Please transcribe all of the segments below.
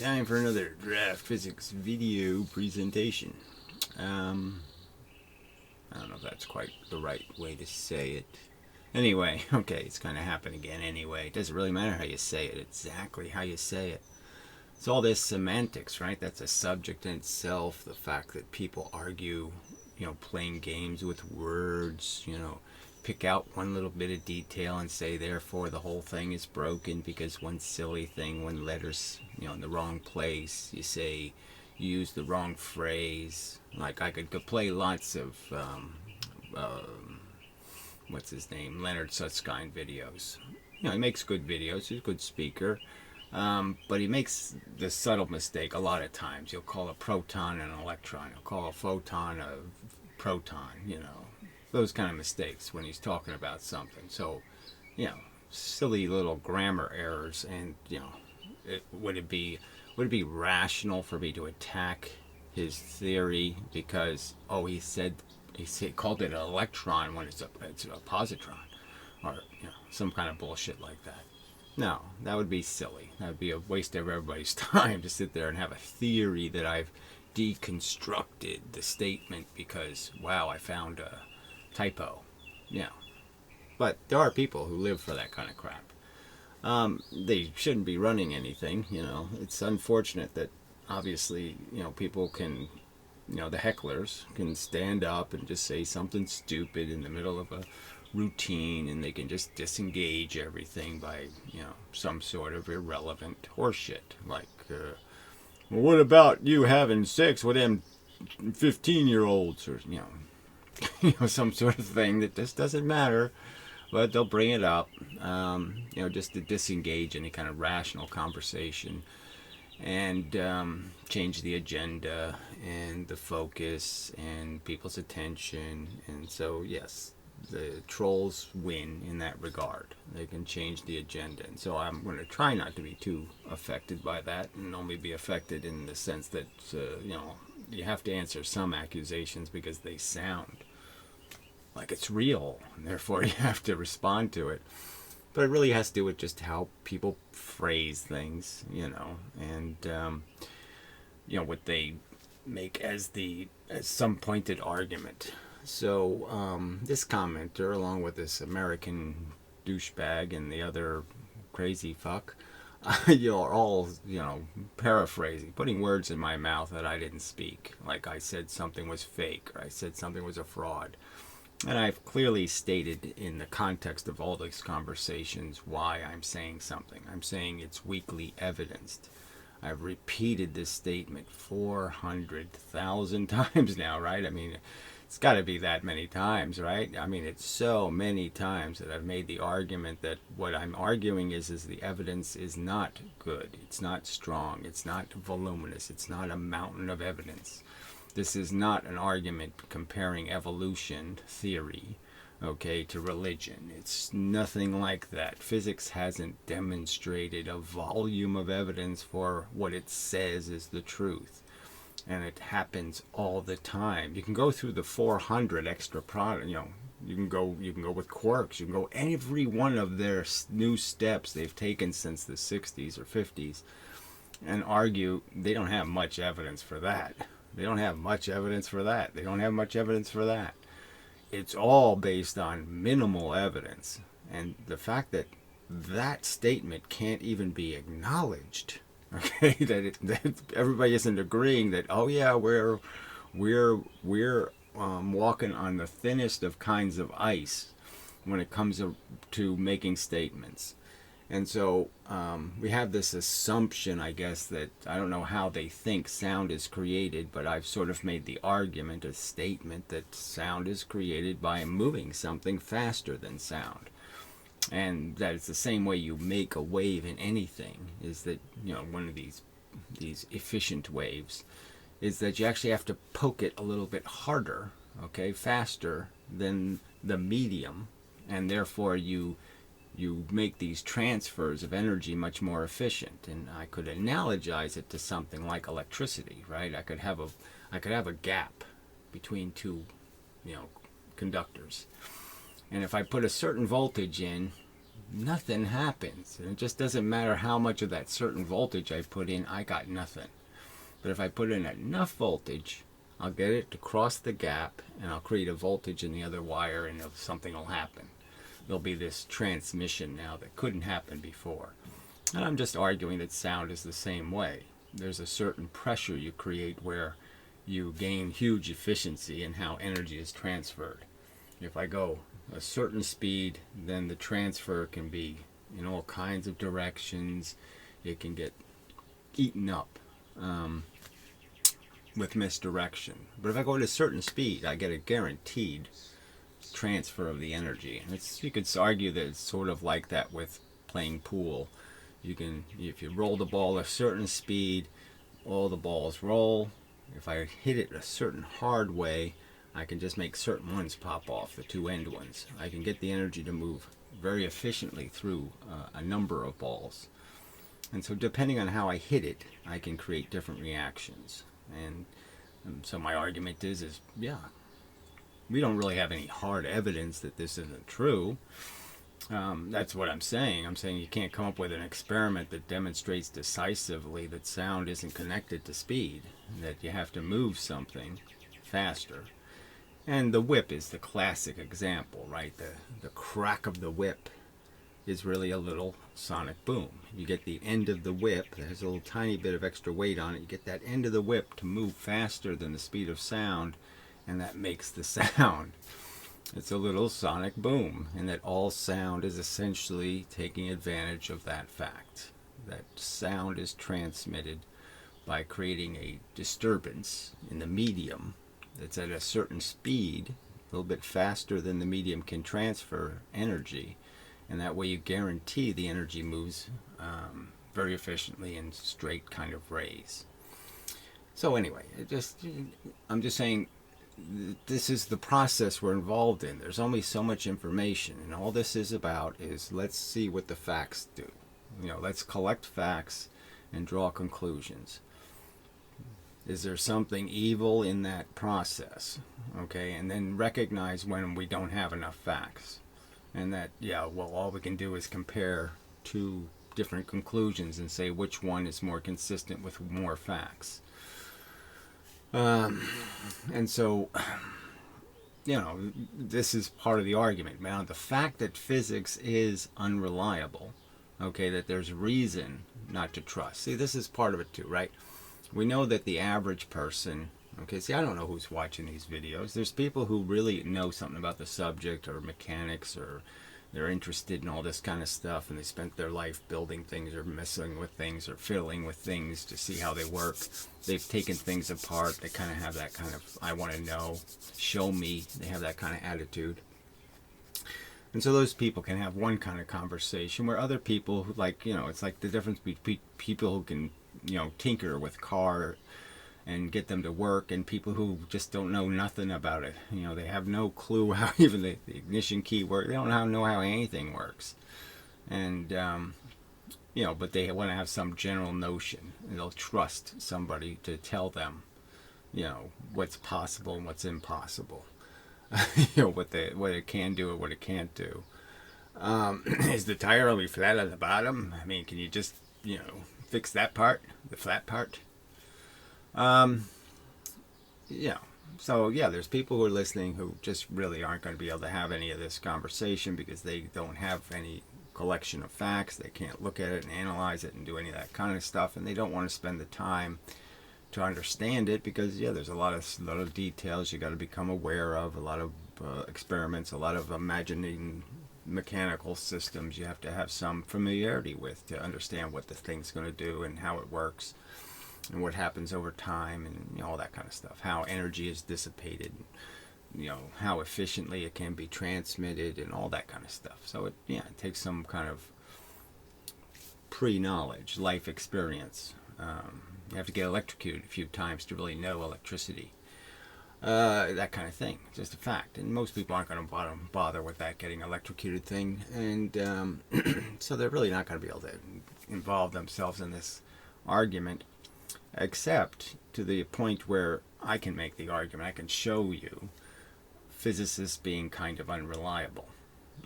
time for another draft physics video presentation. I don't know if that's quite the right way to say it. Anyway, okay, it's going to happen again anyway. It doesn't really matter how you say it, exactly how you say it. It's all this semantics, right? That's a subject in itself. The fact that people argue, playing games with words, pick out one little bit of detail and say, therefore, the whole thing is broken because one silly thing, one letter's, in the wrong place. You say, you use the wrong phrase. Like, I could play lots of, what's his name? Leonard Susskind videos. He makes good videos. He's a good speaker. But he makes the subtle mistake a lot of times. He'll call a proton an electron. He'll call a photon a proton, those kind of mistakes when he's talking about something. So, silly little grammar errors. And, would it be rational for me to attack his theory because, he called it an electron when it's a positron, or, some kind of bullshit like that? No, that would be silly. That would be a waste of everybody's time to sit there and have a theory that I've deconstructed the statement because, wow, I found a typo. But there are people who live for that kind of crap. They shouldn't be running anything, It's unfortunate that, obviously, people can, the hecklers can stand up and just say something stupid in the middle of a routine, and they can just disengage everything by, some sort of irrelevant horseshit. Like, well, what about you having sex with them 15-year-olds, or, some sort of thing that just doesn't matter, but they'll bring it up, just to disengage any kind of rational conversation and change the agenda and the focus and people's attention. And so, yes, the trolls win in that regard. They can change the agenda. And so I'm going to try not to be too affected by that, and only be affected in the sense that, you have to answer some accusations because they sound like it's real, and therefore you have to respond to it. But it really has to do with just how people phrase things, and, what they make as some pointed argument. So this commenter, along with this American douchebag and the other crazy fuck, are all, paraphrasing, putting words in my mouth that I didn't speak. Like I said something was fake, or I said something was a fraud. And I've clearly stated in the context of all these conversations why I'm saying something. I'm saying it's weakly evidenced. I've repeated this statement 400,000 times now, right? I mean, it's got to be that many times, right? I mean, it's so many times that I've made the argument that what I'm arguing is the evidence is not good. It's not strong. It's not voluminous. It's not a mountain of evidence. This is not an argument comparing evolution theory, to religion. It's nothing like that. Physics hasn't demonstrated a volume of evidence for what it says is the truth. And it happens all the time. You can go through the 400 extra product, you can go with quarks. You can go every one of their new steps they've taken since the 60s or 50s and argue they don't have much evidence for that. They don't have much evidence for that. They don't have much evidence for that. It's all based on minimal evidence. And the fact that that statement can't even be acknowledged, that everybody isn't agreeing that, oh yeah, we're walking on the thinnest of kinds of ice when it comes to making statements. And so we have this assumption, I guess, that I don't know how they think sound is created, but I've sort of made the argument, a statement, that sound is created by moving something faster than sound. And that it's the same way you make a wave in anything, is that, one of these efficient waves, is that you actually have to poke it a little bit harder, faster than the medium, and therefore you make these transfers of energy much more efficient. And I could analogize it to something like electricity, right? I could have a gap between two, conductors. And if I put a certain voltage in, nothing happens. And it just doesn't matter how much of that certain voltage I put in, I got nothing. But if I put in enough voltage, I'll get it to cross the gap, and I'll create a voltage in the other wire, and something will happen. There'll be this transmission now that couldn't happen before. And I'm just arguing that sound is the same way. There's a certain pressure you create where you gain huge efficiency in how energy is transferred. If I go a certain speed, then the transfer can be in all kinds of directions. It can get eaten up with misdirection. But if I go at a certain speed, I get a guaranteed transfer of the energy. And you could argue that it's sort of like that with playing pool. You can, if you roll the ball at a certain speed, all the balls roll. If I hit it a certain hard way, I can just make certain ones pop off, the two end ones. I can get the energy to move very efficiently through a number of balls. And so depending on how I hit it, I can create different reactions. And so my argument is yeah, we don't really have any hard evidence that this isn't true. That's what I'm saying. I'm saying you can't come up with an experiment that demonstrates decisively that sound isn't connected to speed, that you have to move something faster. And the whip is the classic example, right? The crack of the whip is really a little sonic boom. You get the end of the whip that has a little tiny bit of extra weight on it. You get that end of the whip to move faster than the speed of sound, and that makes the sound. It's a little sonic boom, and that all sound is essentially taking advantage of that fact. That sound is transmitted by creating a disturbance in the medium that's at a certain speed, a little bit faster than the medium can transfer energy, and that way you guarantee the energy moves very efficiently in straight kind of rays. So anyway, I'm just saying this is the process we're involved in. There's only so much information, and all this is about is let's see what the facts do. Let's collect facts and draw conclusions. Is there something evil in that process? Okay, and then recognize when we don't have enough facts. And that, all we can do is compare two different conclusions and say which one is more consistent with more facts. And so, this is part of the argument. Now, the fact that physics is unreliable, okay, that there's reason not to trust. See, this is part of it too, right? We know that the average person, okay, see, I don't know who's watching these videos. There's people who really know something about the subject or mechanics, or they're interested in all this kind of stuff, and they spent their life building things or messing with things or fiddling with things to see how they work. They've taken things apart. They kind of have that kind of, I want to know, show me. They have that kind of attitude. And so those people can have one kind of conversation, where other people who, it's like the difference between people who can, tinker with car and get them to work, and people who just don't know nothing about it. They have no clue how even the ignition key works. They don't know how anything works. And, but they want to have some general notion, and they'll trust somebody to tell them, what's possible and what's impossible. What it can do or what it can't do. Is the tire only flat on the bottom? I mean, can you just, fix that part, the flat part? So there's people who are listening who just really aren't going to be able to have any of this conversation because they don't have any collection of facts. They can't look at it and analyze it and do any of that kind of stuff, and they don't want to spend the time to understand it because there's a lot of details you got to become aware of, a lot of experiments, a lot of imagining mechanical systems you have to have some familiarity with to understand what the thing's going to do and how it works and what happens over time, and all that kind of stuff, how energy is dissipated, how efficiently it can be transmitted, and all that kind of stuff. So it takes some kind of pre-knowledge, life experience. You have to get electrocuted a few times to really know electricity. That kind of thing, just a fact. And most people aren't going to bother with that getting electrocuted thing. And so they're really not going to be able to involve themselves in this argument, except to the point where I can make the argument. I can show you physicists being kind of unreliable.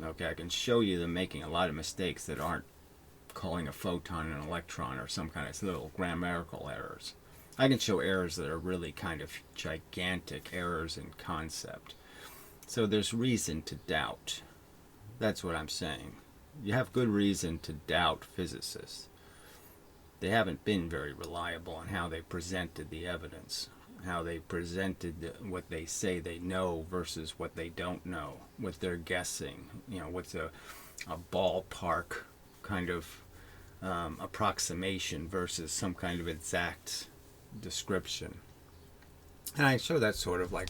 Okay, I can show you them making a lot of mistakes that aren't calling a photon an electron or some kind of little grammatical errors. I can show errors that are really kind of gigantic errors in concept. So there's reason to doubt. That's what I'm saying. You have good reason to doubt physicists. They haven't been very reliable in how they presented the evidence, how they presented what they say they know versus what they don't know, what they're guessing, what's a ballpark kind of approximation versus some kind of exact description. And I show that sort of like,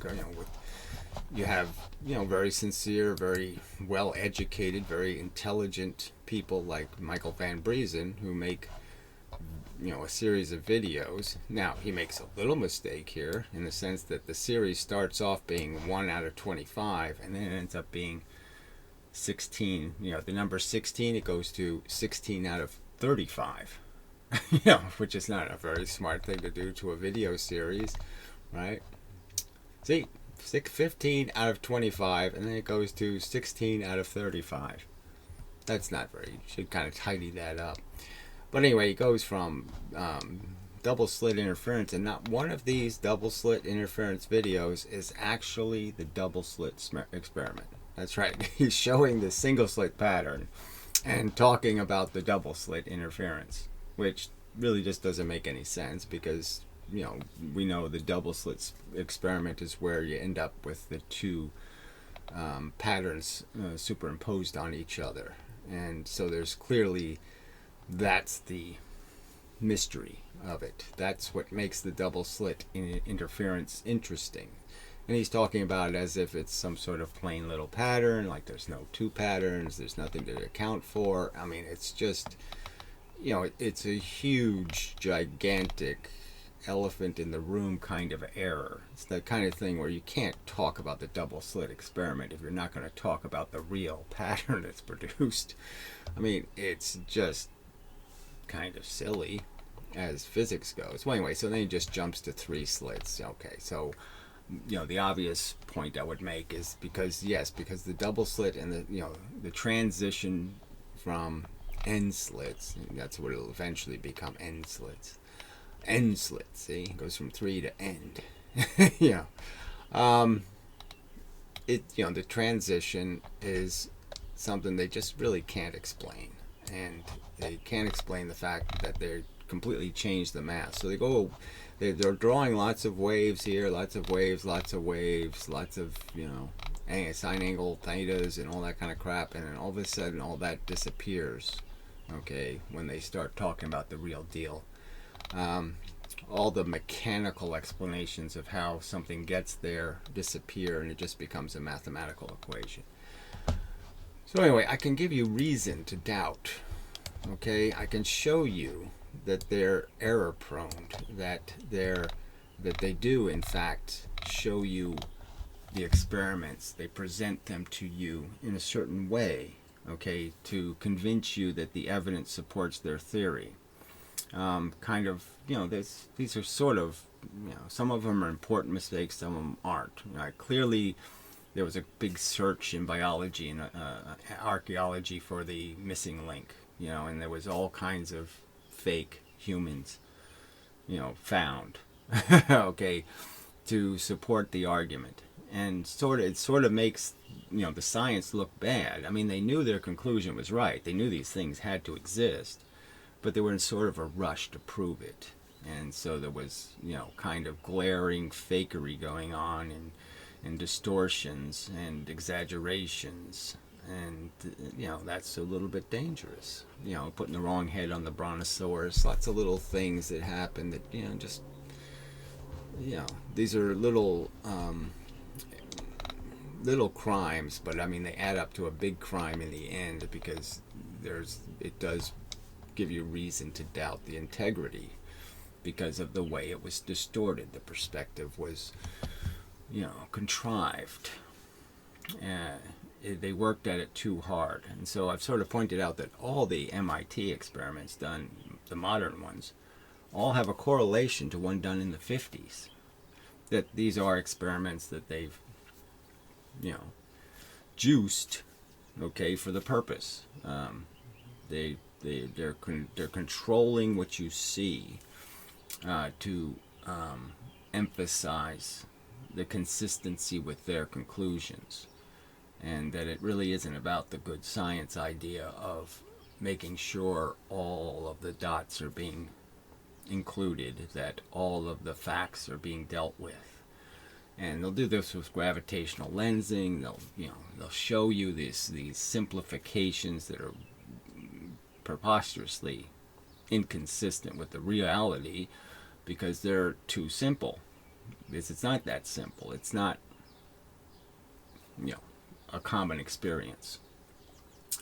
you have, very sincere, very well educated, very intelligent people like Michael Van Briesen who make, a series of videos. Now, he makes a little mistake here in the sense that the series starts off being 1 out of 25 and then it ends up being 16. The number 16, it goes to 16 out of 35. Which is not a very smart thing to do to a video series, right? See, 15 out of 25, and then it goes to 16 out of 35. That's not very, you should kind of tidy that up. But anyway, it goes from double slit interference, and not one of these double slit interference videos is actually the double slit experiment. That's right, he's showing the single slit pattern and talking about the double slit interference, which really just doesn't make any sense because, we know the double slit experiment is where you end up with the two patterns superimposed on each other. And so there's clearly, that's the mystery of it. That's what makes the double slit interference interesting. And he's talking about it as if it's some sort of plain little pattern, like there's no two patterns, there's nothing to account for. I mean, it's just, it's a huge, gigantic elephant in the room kind of error. It's the kind of thing where you can't talk about the double slit experiment if you're not going to talk about the real pattern that's produced. I mean, it's just kind of silly as physics goes. Well, anyway, so then he just jumps to 3 slits. Okay, so the obvious point I would make is because the double slit and the transition from end slits, that's what it'll eventually become, end slits. End slits, see? It goes from 3 to end. The transition is something they just really can't explain. And they can't explain the fact that they completely changed the math. So they're drawing lots of waves here, lots of waves, lots of sine angle thetas and all that kind of crap, and then all of a sudden all that disappears, okay, when they start talking about the real deal. All the mechanical explanations of how something gets there disappear, and it just becomes a mathematical equation. So anyway, I can give you reason to doubt, okay? I can show you that they're error prone, that they do in fact show you the experiments, they present them to you in a certain way, okay, to convince you that the evidence supports their theory. These are sort of, some of them are important mistakes, some of them aren't. Clearly there was a big search in biology and archaeology for the missing link, and there was all kinds of fake humans, found, okay, to support the argument. And it sort of makes, the science look bad. I mean, they knew their conclusion was right. They knew these things had to exist, but they were in sort of a rush to prove it. And so there was, kind of glaring fakery going on, and distortions and exaggerations. And, that's a little bit dangerous. Putting the wrong head on the brontosaurus, lots of little things that happen that, these are little crimes, but I mean, they add up to a big crime in the end because it does give you reason to doubt the integrity because of the way it was distorted. The perspective was, contrived. They worked at it too hard. And so I've sort of pointed out that all the MIT experiments done, the modern ones, all have a correlation to one done in the 50s. That these are experiments that they've, juiced, okay, for the purpose. They're controlling what you see to emphasize the consistency with their conclusions, and that it really isn't about the good science idea of making sure all of the dots are being included, that all of the facts are being dealt with. And they'll do this with gravitational lensing. They'll show you these simplifications that are preposterously inconsistent with the reality, because they're too simple. Because it's not that simple. It's not, a common experience.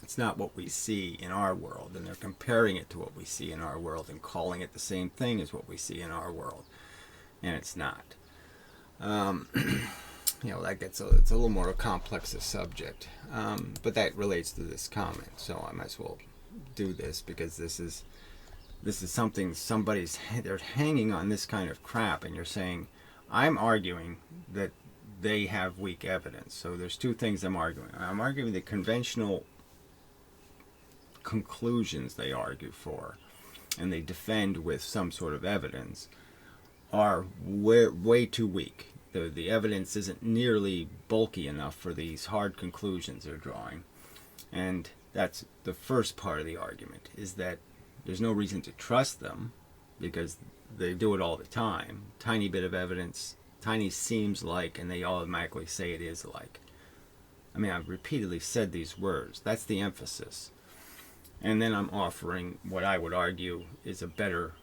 It's not what we see in our world, and they're comparing it to what we see in our world and calling it the same thing as what we see in our world, and it's not. That gets it's a little more complex a subject, but that relates to this comment, so I might as well do this, because this is something they're hanging on this kind of crap, and you're saying, I'm arguing that they have weak evidence. So there's two things I'm arguing. I'm arguing the conventional conclusions they argue for, and they defend with some sort of evidence, are way too weak. The evidence isn't nearly bulky enough for these hard conclusions they're drawing. And that's the first part of the argument, is that there's no reason to trust them, because they do it all the time. Tiny bit of evidence, tiny seems like, and they automatically say it is like. I mean, I've repeatedly said these words. That's the emphasis. And then I'm offering what I would argue is a better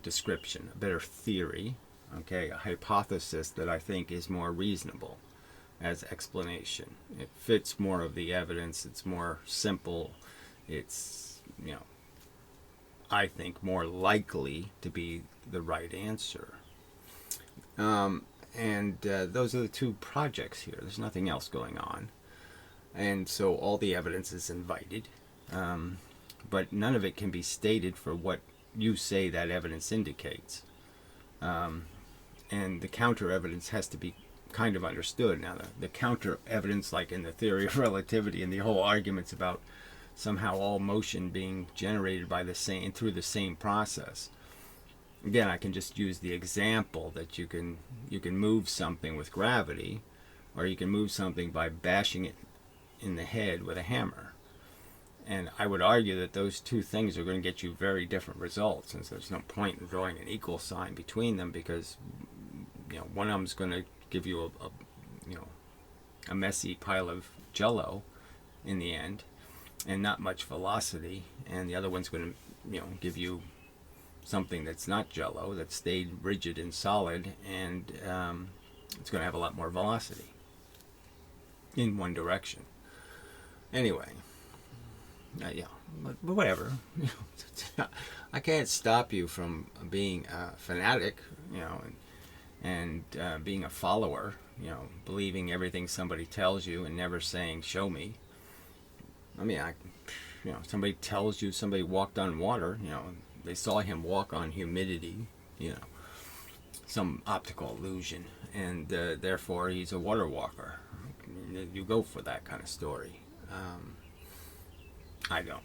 description, a better theory, okay, a hypothesis that I think is more reasonable as explanation. It fits more of the evidence. It's more simple. It's, I think more likely to be the right answer. Those are the two projects here. There's nothing else going on. And so all the evidence is invited. But none of it can be stated for what you say that evidence indicates. And the counter evidence has to be kind of understood. Now, the counter evidence, like in the theory of relativity and the whole arguments about somehow all motion being generated by through the same process. Again, I can just use the example that you can move something with gravity, or you can move something by bashing it in the head with a hammer. And I would argue that those two things are going to get you very different results, since there's no point in drawing an equal sign between them, because one of them's going to give you a messy pile of jello in the end, and not much velocity, and the other one's going to give you something that's not jello, that stayed rigid and solid, and it's going to have a lot more velocity in one direction. Anyway, but whatever. I can't stop you from being a fanatic, and being a follower, believing everything somebody tells you and never saying, show me. I mean, somebody tells you somebody walked on water, they saw him walk on humidity, some optical illusion, and therefore he's a water walker. You go for that kind of story. I don't.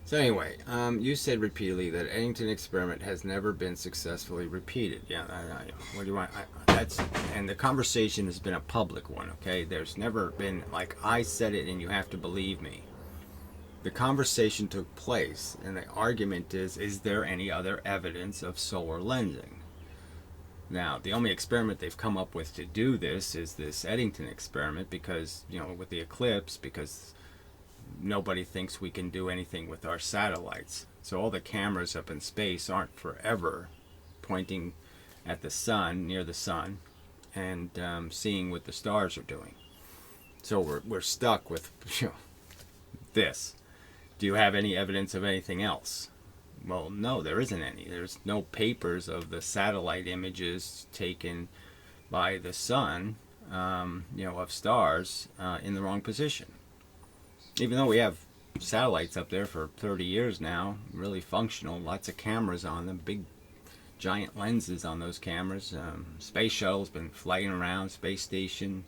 So anyway, you said repeatedly that Eddington experiment has never been successfully repeated. Yeah, what do you want? And the conversation has been a public one, okay? There's never been, like, I said it and you have to believe me. The conversation took place, and the argument is there any other evidence of solar lensing? Now, the only experiment they've come up with to do this is this Eddington experiment, because, with the eclipse, because nobody thinks we can do anything with our satellites. So all the cameras up in space aren't forever pointing at the sun, near the sun, and seeing what the stars are doing. So we're stuck with this. Do you have any evidence of anything else? Well, no, there isn't any. There's no papers of the satellite images taken by the sun, of stars in the wrong position. Even though we have satellites up there for 30 years now, really functional, lots of cameras on them, big giant lenses on those cameras. Space shuttle's been flying around, space station,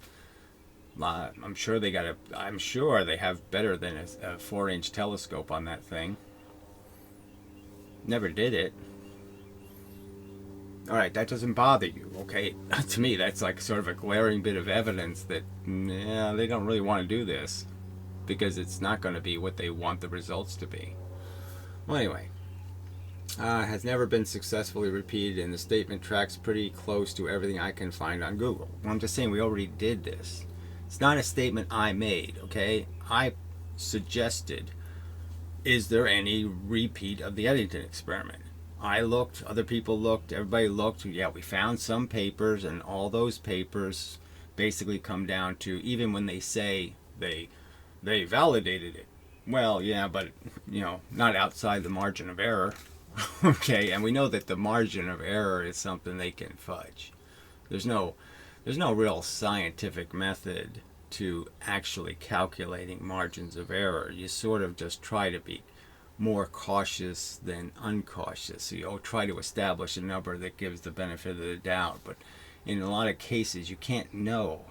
I'm sure they got I'm sure they have better than a 4-inch telescope on that thing. Never did it. All right, that doesn't bother you, okay? To me, that's like sort of a glaring bit of evidence that, yeah, they don't really want to do this because it's not going to be what they want the results to be. Well, anyway, has never been successfully repeated, and the statement tracks pretty close to everything I can find on Google. Well, I'm just saying we already did this. It's not a statement I made, okay? I suggested, is there any repeat of the Eddington experiment? I looked, other people looked, everybody looked. Yeah, we found some papers, and all those papers basically come down to, even when they say they validated it. Well, yeah, but not outside the margin of error. Okay, and we know that the margin of error is something they can fudge. There's no real scientific method to actually calculating margins of error. You sort of just try to be more cautious than uncautious. You'll try to establish a number that gives the benefit of the doubt, but in a lot of cases you can't know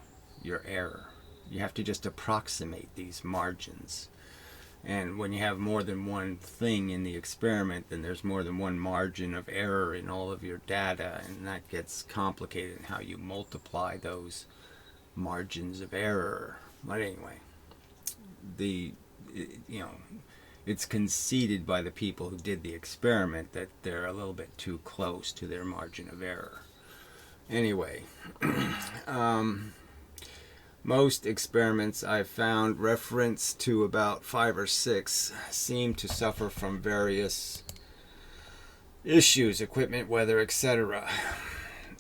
your error. You have to just approximate these margins. And when you have more than one thing in the experiment, then there's more than one margin of error in all of your data, and that gets complicated in how you multiply those margins of error. But anyway, it's conceded by the people who did the experiment that they're a little bit too close to their margin of error. Anyway, most experiments I've found reference to about 5 or 6 seem to suffer from various issues, equipment, weather, etc.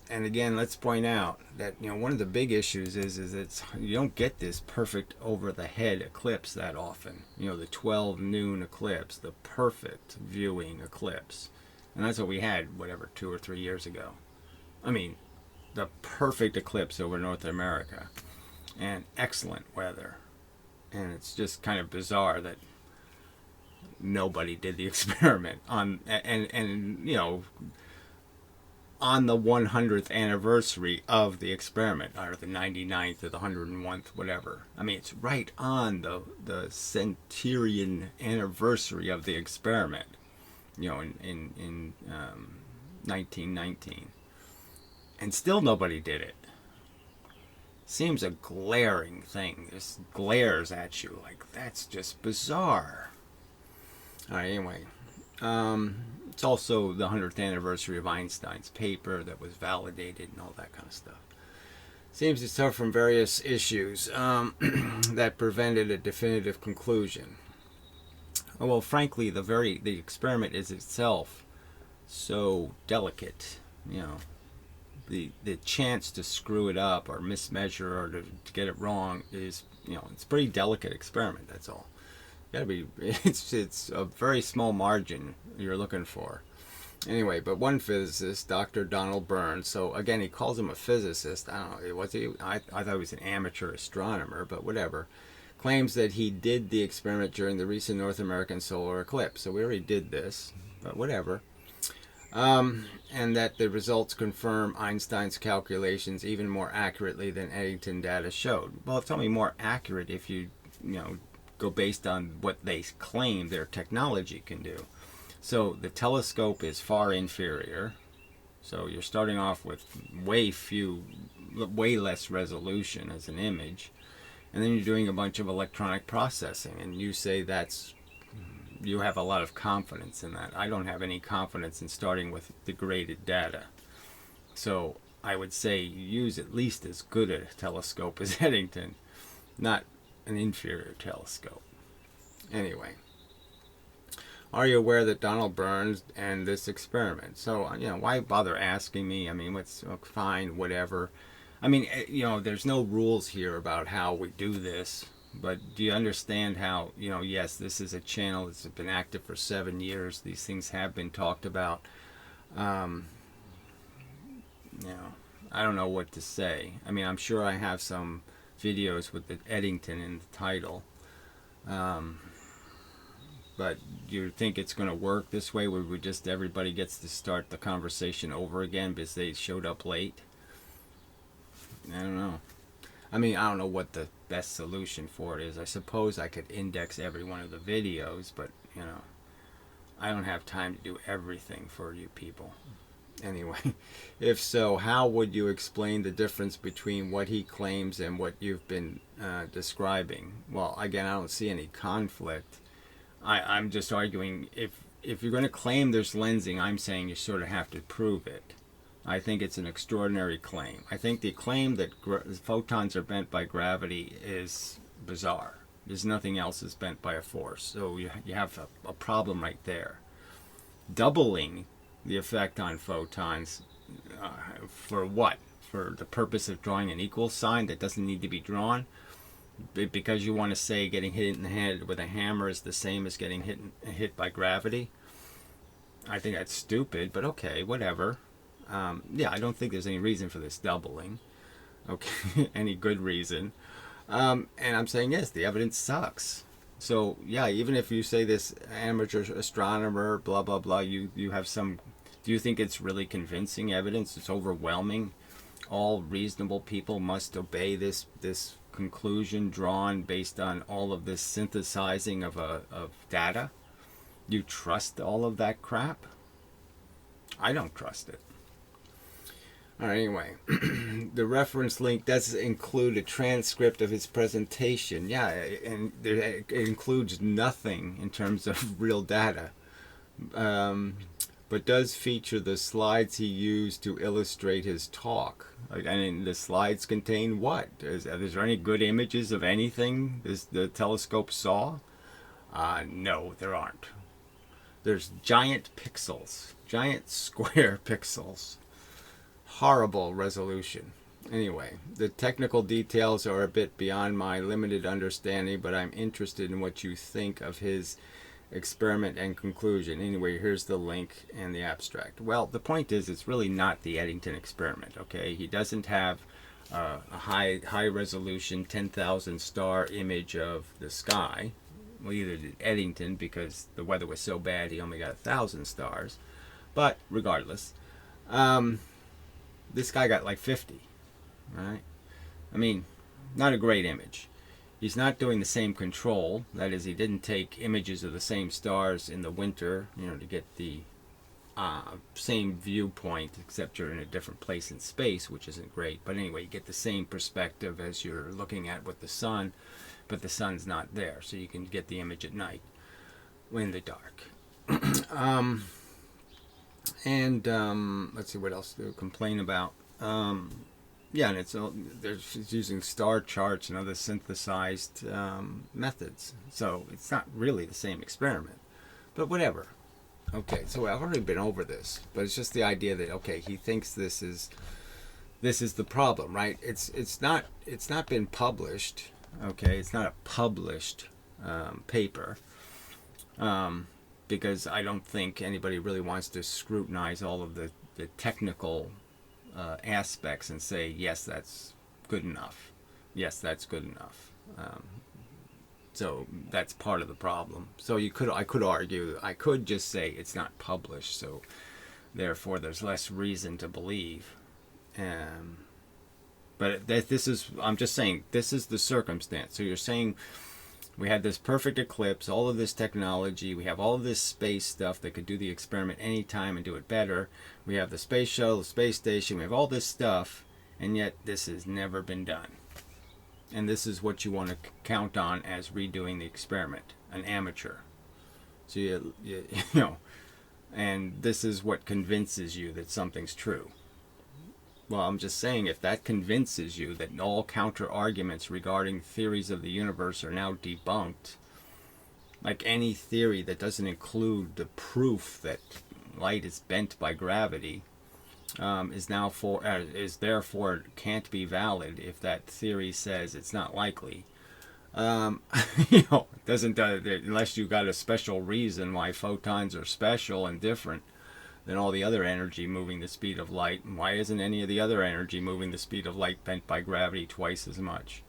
And again, let's point out that one of the big issues is it's you don't get this perfect over the head eclipse that often. The 12 noon eclipse, the perfect viewing eclipse, and that's what we had 2 or 3 years ago. I mean, the perfect eclipse over North America, and excellent weather, and it's just kind of bizarre that nobody did the experiment on on the 100th anniversary of the experiment, or the 99th or the 101th, whatever. I mean, it's right on the centenarian anniversary of the experiment, in 1919. And still nobody did it. Seems a glaring thing. This glares at you like, that's just bizarre. All right, anyway. It's also the 100th anniversary of Einstein's paper that was validated and all that kind of stuff. Seems to suffer from various issues that prevented a definitive conclusion. Well, frankly, the experiment is itself so delicate. The chance to screw it up or mismeasure or to get it wrong is, it's a pretty delicate experiment. That's all. It's a very small margin you're looking for. Anyway, but one physicist, Dr. Donald Burns, so again, he calls him a physicist. I don't know, was he? I thought he was an amateur astronomer, but whatever. Claims that he did the experiment during the recent North American solar eclipse. So we already did this, but whatever. And that the results confirm Einstein's calculations even more accurately than Eddington data showed. Well, it's only more accurate if you go based on what they claim their technology can do. So the telescope is far inferior. So you're starting off with way less resolution as an image. And then you're doing a bunch of electronic processing, and you say you have a lot of confidence in that. I don't have any confidence in starting with degraded data. So I would say use at least as good a telescope as Eddington, not an inferior telescope. Anyway, are you aware that Donald Burns and this experiment? So, why bother asking me? I mean, what's fine, whatever. I mean, there's no rules here about how we do this, but do you understand how, yes, this is a channel that's been active for 7 years. These things have been talked about. I don't know what to say. I mean, I'm sure I have some videos with the Eddington in the title. But do you think it's going to work this way where everybody gets to start the conversation over again because they showed up late? I don't know. I mean, I don't know what the best solution for it is. I suppose I could index every one of the videos, but, you know, I don't have time to do everything for you people. Anyway, if so, how would you explain the difference between what he claims and what you've been describing? Well, again, I don't see any conflict. I'm just arguing if you're going to claim there's lensing, I'm saying you sort of have to prove it. I think it's an extraordinary claim. I think the claim that photons are bent by gravity is bizarre. There's nothing else is bent by a force. So you have a problem right there. Doubling the effect on photons for what? For the purpose of drawing an equal sign that doesn't need to be drawn? Because you want to say getting hit in the head with a hammer is the same as getting hit by gravity? I think that's stupid, but okay, whatever. Yeah, I don't think there's any reason for this doubling. Okay, any good reason. And I'm saying, yes, the evidence sucks. So, yeah, even if you say this amateur astronomer, blah, blah, blah, you have some... Do you think it's really convincing evidence? It's overwhelming? All reasonable people must obey this conclusion drawn based on all of this synthesizing of data? You trust all of that crap? I don't trust it. All right, anyway, the reference link does include a transcript of his presentation. Yeah, and it includes nothing in terms of real data, but does feature the slides he used to illustrate his talk. And the slides contain what? Is there any good images of anything the telescope saw? No, there aren't. There's giant pixels, giant square pixels. Horrible resolution. Anyway, the technical details are a bit beyond my limited understanding, but I'm interested in what you think of his experiment and conclusion. Anyway, here's the link and the abstract. Well, the point is, it's really not the Eddington experiment, okay? He doesn't have a high resolution 10,000 star image of the sky. Well, either did Eddington, because the weather was so bad he only got 1,000 stars. But regardless, this guy got like 50, right? I mean, not a great image. He's not doing the same control. That is, he didn't take images of the same stars in the winter, you know, to get the same viewpoint, except you're in a different place in space, which isn't great. But anyway, you get the same perspective as you're looking at with the sun, but the sun's not there, so you can get the image at night in the dark. Let's see what else to complain about. Yeah, and it's using star charts and other synthesized methods, so it's not really the same experiment. But whatever. Okay, so I've already been over this, but it's just the idea that okay, he thinks this is the problem, right? It's not been published. Okay, it's not a published paper. Because I don't think anybody really wants to scrutinize all of the technical aspects and say, yes, that's good enough. Yes, that's good enough. So that's part of the problem. So I could argue, I could just say it's not published, so therefore there's less reason to believe. But I'm just saying, this is the circumstance. So you're saying, we had this perfect eclipse, all of this technology, we have all of this space stuff that could do the experiment anytime and do it better. We have the space shuttle, the space station, we have all this stuff, and yet this has never been done. And this is what you want to count on as redoing the experiment, an amateur. So you know, and this is what convinces you that something's true. Well, I'm just saying, if that convinces you that all counter-arguments regarding theories of the universe are now debunked, like any theory that doesn't include the proof that light is bent by gravity, is therefore can't be valid if that theory says it's not likely. You know, it doesn't unless you got a special reason why photons are special and different than all the other energy moving the speed of light. And why isn't any of the other energy moving the speed of light bent by gravity twice as much?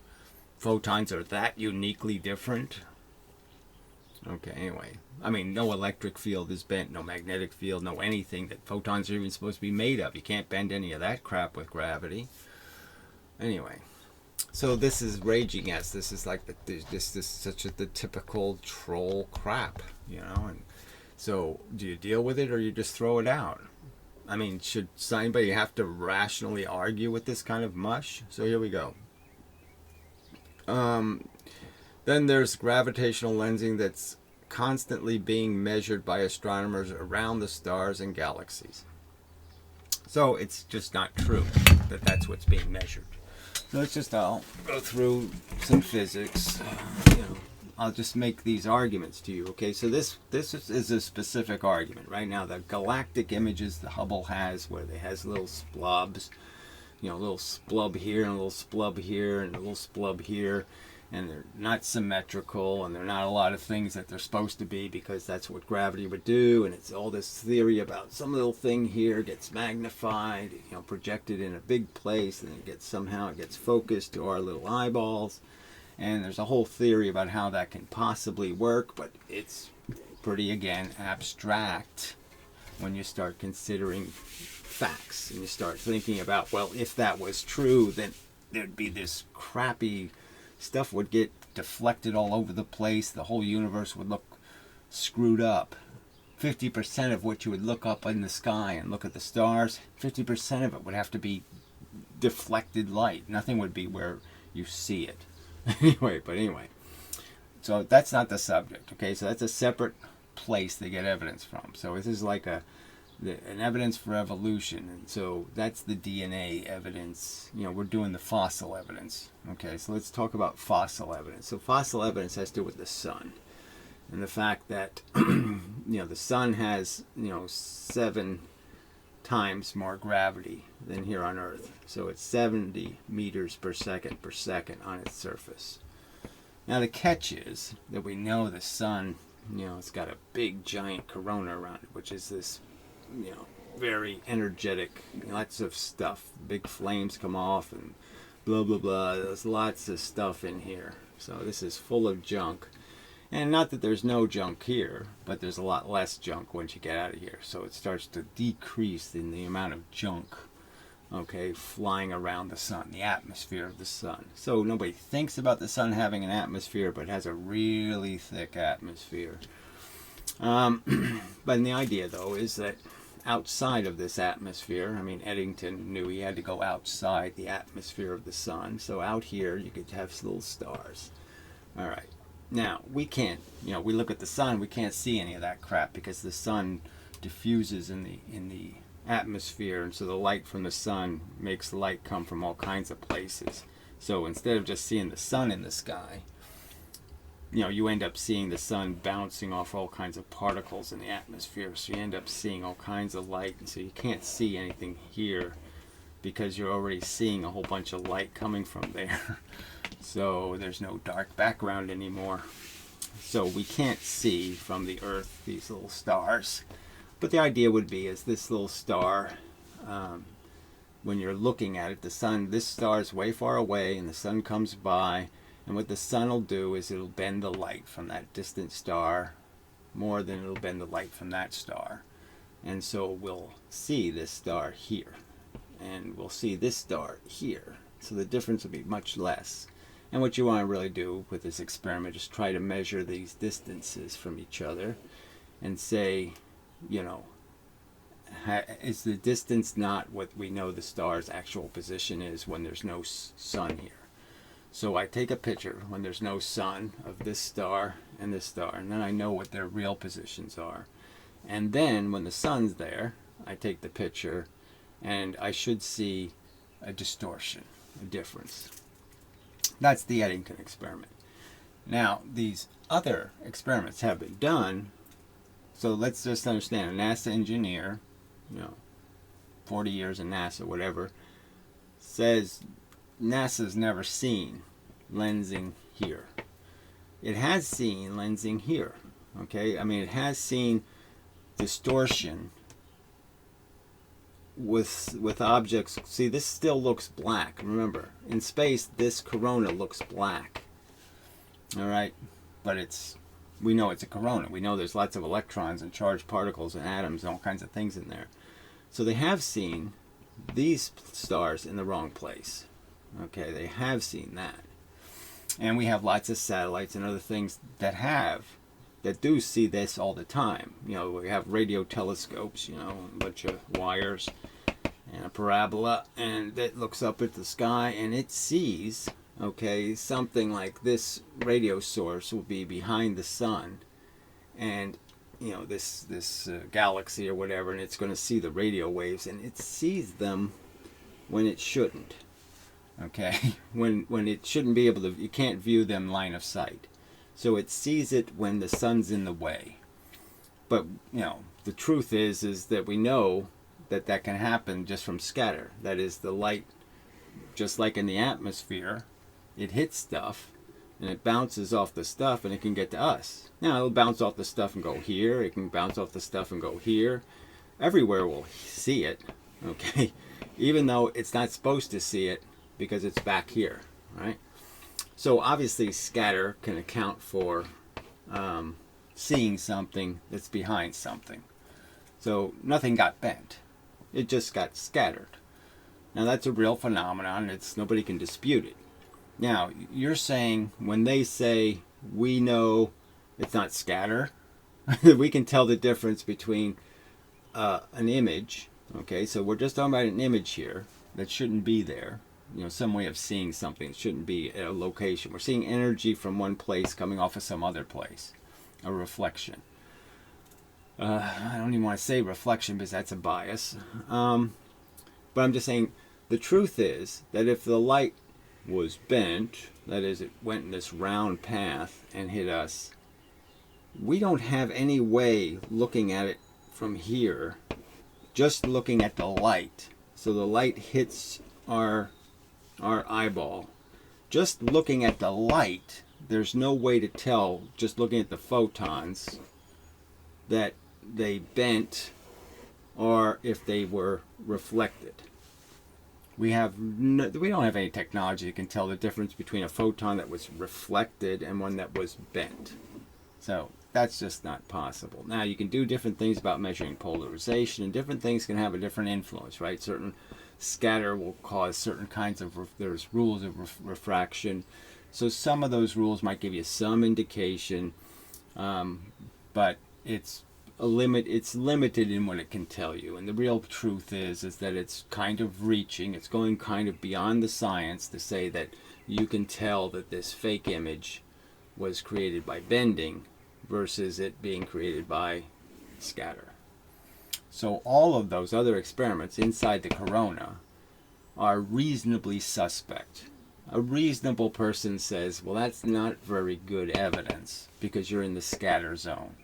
Photons are that uniquely different? Okay, anyway. I mean, no electric field is bent, no magnetic field, no anything that photons are even supposed to be made of. You can't bend any of that crap with gravity. Anyway. So this is raging yes. This is like this is such the typical troll crap, And so, do you deal with it or you just throw it out? I mean, should anybody have to rationally argue with this kind of mush? So here we go. Then there's gravitational lensing that's constantly being measured by astronomers around the stars and galaxies. So it's just not true that that's what's being measured. So I'll go through some physics. I'll just make these arguments to you. Okay, so this is a specific argument. Right now, the galactic images the Hubble has, where it has little splubs, a little splub here and a little splub here and a little splub here, and they're not symmetrical, and they're not a lot of things that they're supposed to be, because that's what gravity would do. And it's all this theory about some little thing here gets magnified, projected in a big place, and it gets focused to our little eyeballs. And there's a whole theory about how that can possibly work, but it's pretty, again, abstract when you start considering facts and you start thinking about, well, if that was true, then there'd be this crappy stuff would get deflected all over the place. The whole universe would look screwed up. 50% of what you would look up in the sky and look at the stars, 50% of it would have to be deflected light. Nothing would be where you see it. Anyway, so that's not the subject. Okay, so that's a separate place they get evidence from. So this is like an evidence for evolution, and so that's the DNA evidence. We're doing the fossil evidence. Okay, so let's talk about fossil evidence. So fossil evidence has to do with the sun, and the fact that the sun has 7 times more gravity than here on Earth. So it's 70 meters per second on its surface. Now the catch is that we know the sun, it's got a big giant corona around it, which is this, very energetic, lots of stuff. Big flames come off and blah, blah, blah. There's lots of stuff in here. So this is full of junk. And not that there's no junk here, but there's a lot less junk once you get out of here. So it starts to decrease in the amount of junk, flying around the sun, the atmosphere of the sun. So nobody thinks about the sun having an atmosphere, but it has a really thick atmosphere. But the idea, though, is that outside of this atmosphere, Eddington knew he had to go outside the atmosphere of the sun. So out here, you could have little stars. All right. Now, we can't, we look at the sun, we can't see any of that crap because the sun diffuses in the atmosphere, and so the light from the sun makes light come from all kinds of places. So instead of just seeing the sun in the sky, you end up seeing the sun bouncing off all kinds of particles in the atmosphere. So you end up seeing all kinds of light, and so you can't see anything here because you're already seeing a whole bunch of light coming from there. So there's no dark background anymore. So we can't see from the Earth these little stars. But the idea would be is this little star, when you're looking at it, the sun, this star is way far away and the sun comes by. And what the sun will do is it'll bend the light from that distant star more than it'll bend the light from that star. And so we'll see this star here. And we'll see this star here. So the difference will be much less. And what you want to really do with this experiment is try to measure these distances from each other and say, is the distance not what we know the star's actual position is when there's no sun here? So I take a picture when there's no sun of this star, and then I know what their real positions are. And then when the sun's there, I take the picture, and I should see a distortion, a difference. That's the Eddington experiment. Now, these other experiments have been done. So let's just understand, a NASA engineer, 40 years in NASA, whatever, says NASA's never seen lensing here. It has seen lensing here. Okay? It has seen distortion with objects. See, this still looks black. Remember, in space, this corona looks black. All right? But we know it's a corona. We know there's lots of electrons and charged particles and atoms and all kinds of things in there. So they have seen these stars in the wrong place. Okay, they have seen that. And we have lots of satellites and other things that do see this all the time. You know, we have radio telescopes, you know, a bunch of wires and a parabola, and it looks up at the sky and it sees, okay, something like this radio source will be behind the sun, and you know, this galaxy or whatever, and it's going to see the radio waves, and it sees them when it shouldn't. Okay, when it shouldn't be able to, you can't view them line of sight. So it sees it when the sun's in the way. But you know, the truth is that we know that can happen just from scatter. That is, the light, just like in the atmosphere, it hits stuff and it bounces off the stuff and it can get to us. Now it'll bounce off the stuff and go here. It can bounce off the stuff and go here. Everywhere we'll see it. Okay, even though it's not supposed to see it, because it's back here, right? So obviously scatter can account for seeing something that's behind something. So nothing got bent. It just got scattered. Now that's a real phenomenon. Nobody can dispute it. Now you're saying, when they say we know it's not scatter, we can tell the difference between an image. Okay, so we're just talking about an image here that shouldn't be there. You know, some way of seeing something. It shouldn't be at a location. We're seeing energy from one place coming off of some other place. A reflection. I don't even want to say reflection because that's a bias. But I'm just saying, the truth is that if the light was bent, that is, it went in this round path and hit us, we don't have any way looking at it from here, just looking at the light. So the light hits our eyeball. Just looking at the light, there's no way to tell, just looking at the photons, that they bent or if they were reflected. We don't have any technology that can tell the difference between a photon that was reflected and one that was bent. So that's just not possible. Now you can do different things about measuring polarization, and different things can have a different influence, right? Certain scatter will cause certain kinds of, there's rules of refraction. So some of those rules might give you some indication, but it's limited in what it can tell you. And the real truth is that it's kind of reaching, it's going kind of beyond the science to say that you can tell that this fake image was created by bending versus it being created by scatter. So all of those other experiments inside the corona are reasonably suspect. A reasonable person says, well, that's not very good evidence because you're in the scatter zone.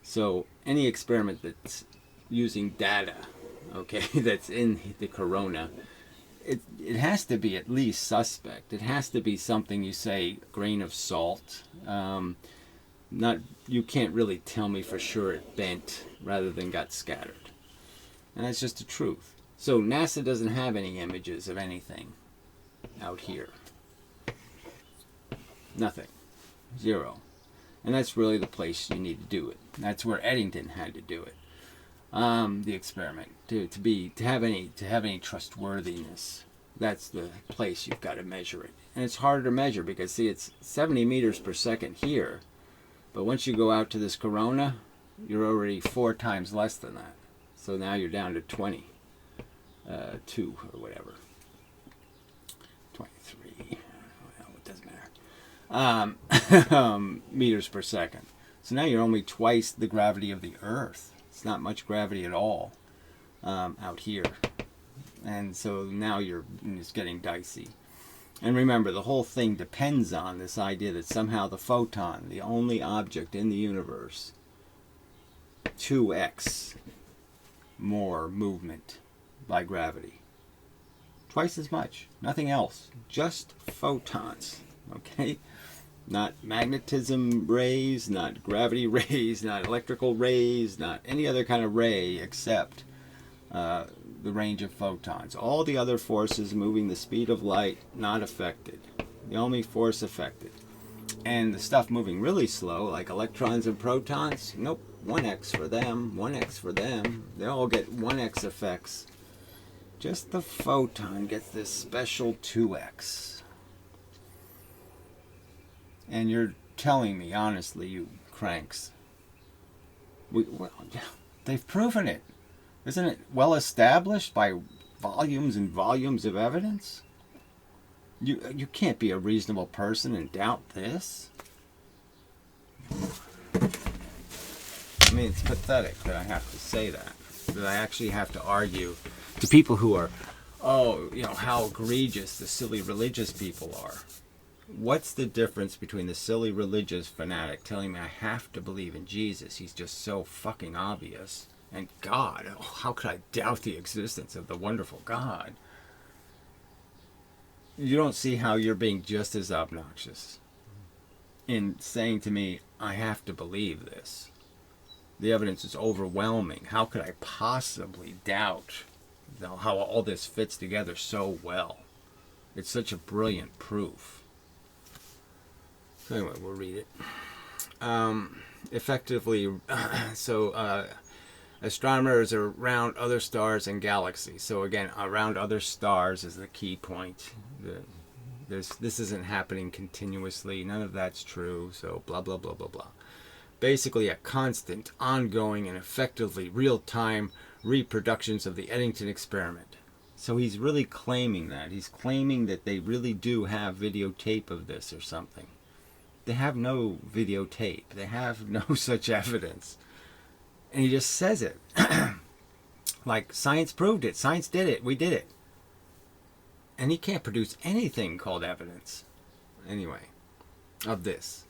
So any experiment that's using data, okay, that's in the corona, it has to be at least suspect. It has to be something you say, grain of salt. You can't really tell me for sure it bent rather than got scattered. And that's just the truth. So NASA doesn't have any images of anything out here. Nothing. Zero. And that's really the place you need to do it. That's where Eddington had to do it. The experiment to have any trustworthiness. That's the place you've got to measure it. And it's harder to measure because, see, it's 70 meters per second here. But once you go out to this corona, you're already 4 times less than that. So now you're down to 22 or whatever. 23. Well, it doesn't matter. Meters per second. So now you're only twice the gravity of the Earth. It's not much gravity at all out here. And so now it's getting dicey. And remember, the whole thing depends on this idea that somehow the photon, the only object in the universe, 2x more movement by gravity. Twice as much. Nothing else. Just photons. Okay? Not magnetism rays, not gravity rays, not electrical rays, not any other kind of ray except the range of photons. All the other forces moving the speed of light, not affected. The only force affected. And the stuff moving really slow, like electrons and protons, nope, 1x for them, 1x for them. They all get 1x effects Just the photon gets this special 2x. And you're telling me, honestly, you cranks, they've proven it. Isn't it well established by volumes and volumes of evidence? You can't be a reasonable person and doubt this. I mean, it's pathetic that I have to say that. That I actually have to argue to people who are, how egregious the silly religious people are. What's the difference between the silly religious fanatic telling me I have to believe in Jesus, he's just so fucking obvious, and God, how could I doubt the existence of the wonderful God? You don't see how you're being just as obnoxious in saying to me, I have to believe this. The evidence is overwhelming. How could I possibly doubt how all this fits together so well? It's such a brilliant proof. So anyway, we'll read it. Astronomers are around other stars and galaxies. So again, around other stars is the key point. This isn't happening continuously. None of that's true. So blah, blah, blah, blah, blah. Basically a constant, ongoing, and effectively real-time reproductions of the Eddington experiment. So he's really claiming that. He's claiming that they really do have videotape of this or something. They have no videotape. They have no such evidence. And he just says it. Like, science proved it. Science did it. We did it. And he can't produce anything called evidence. Anyway, of this.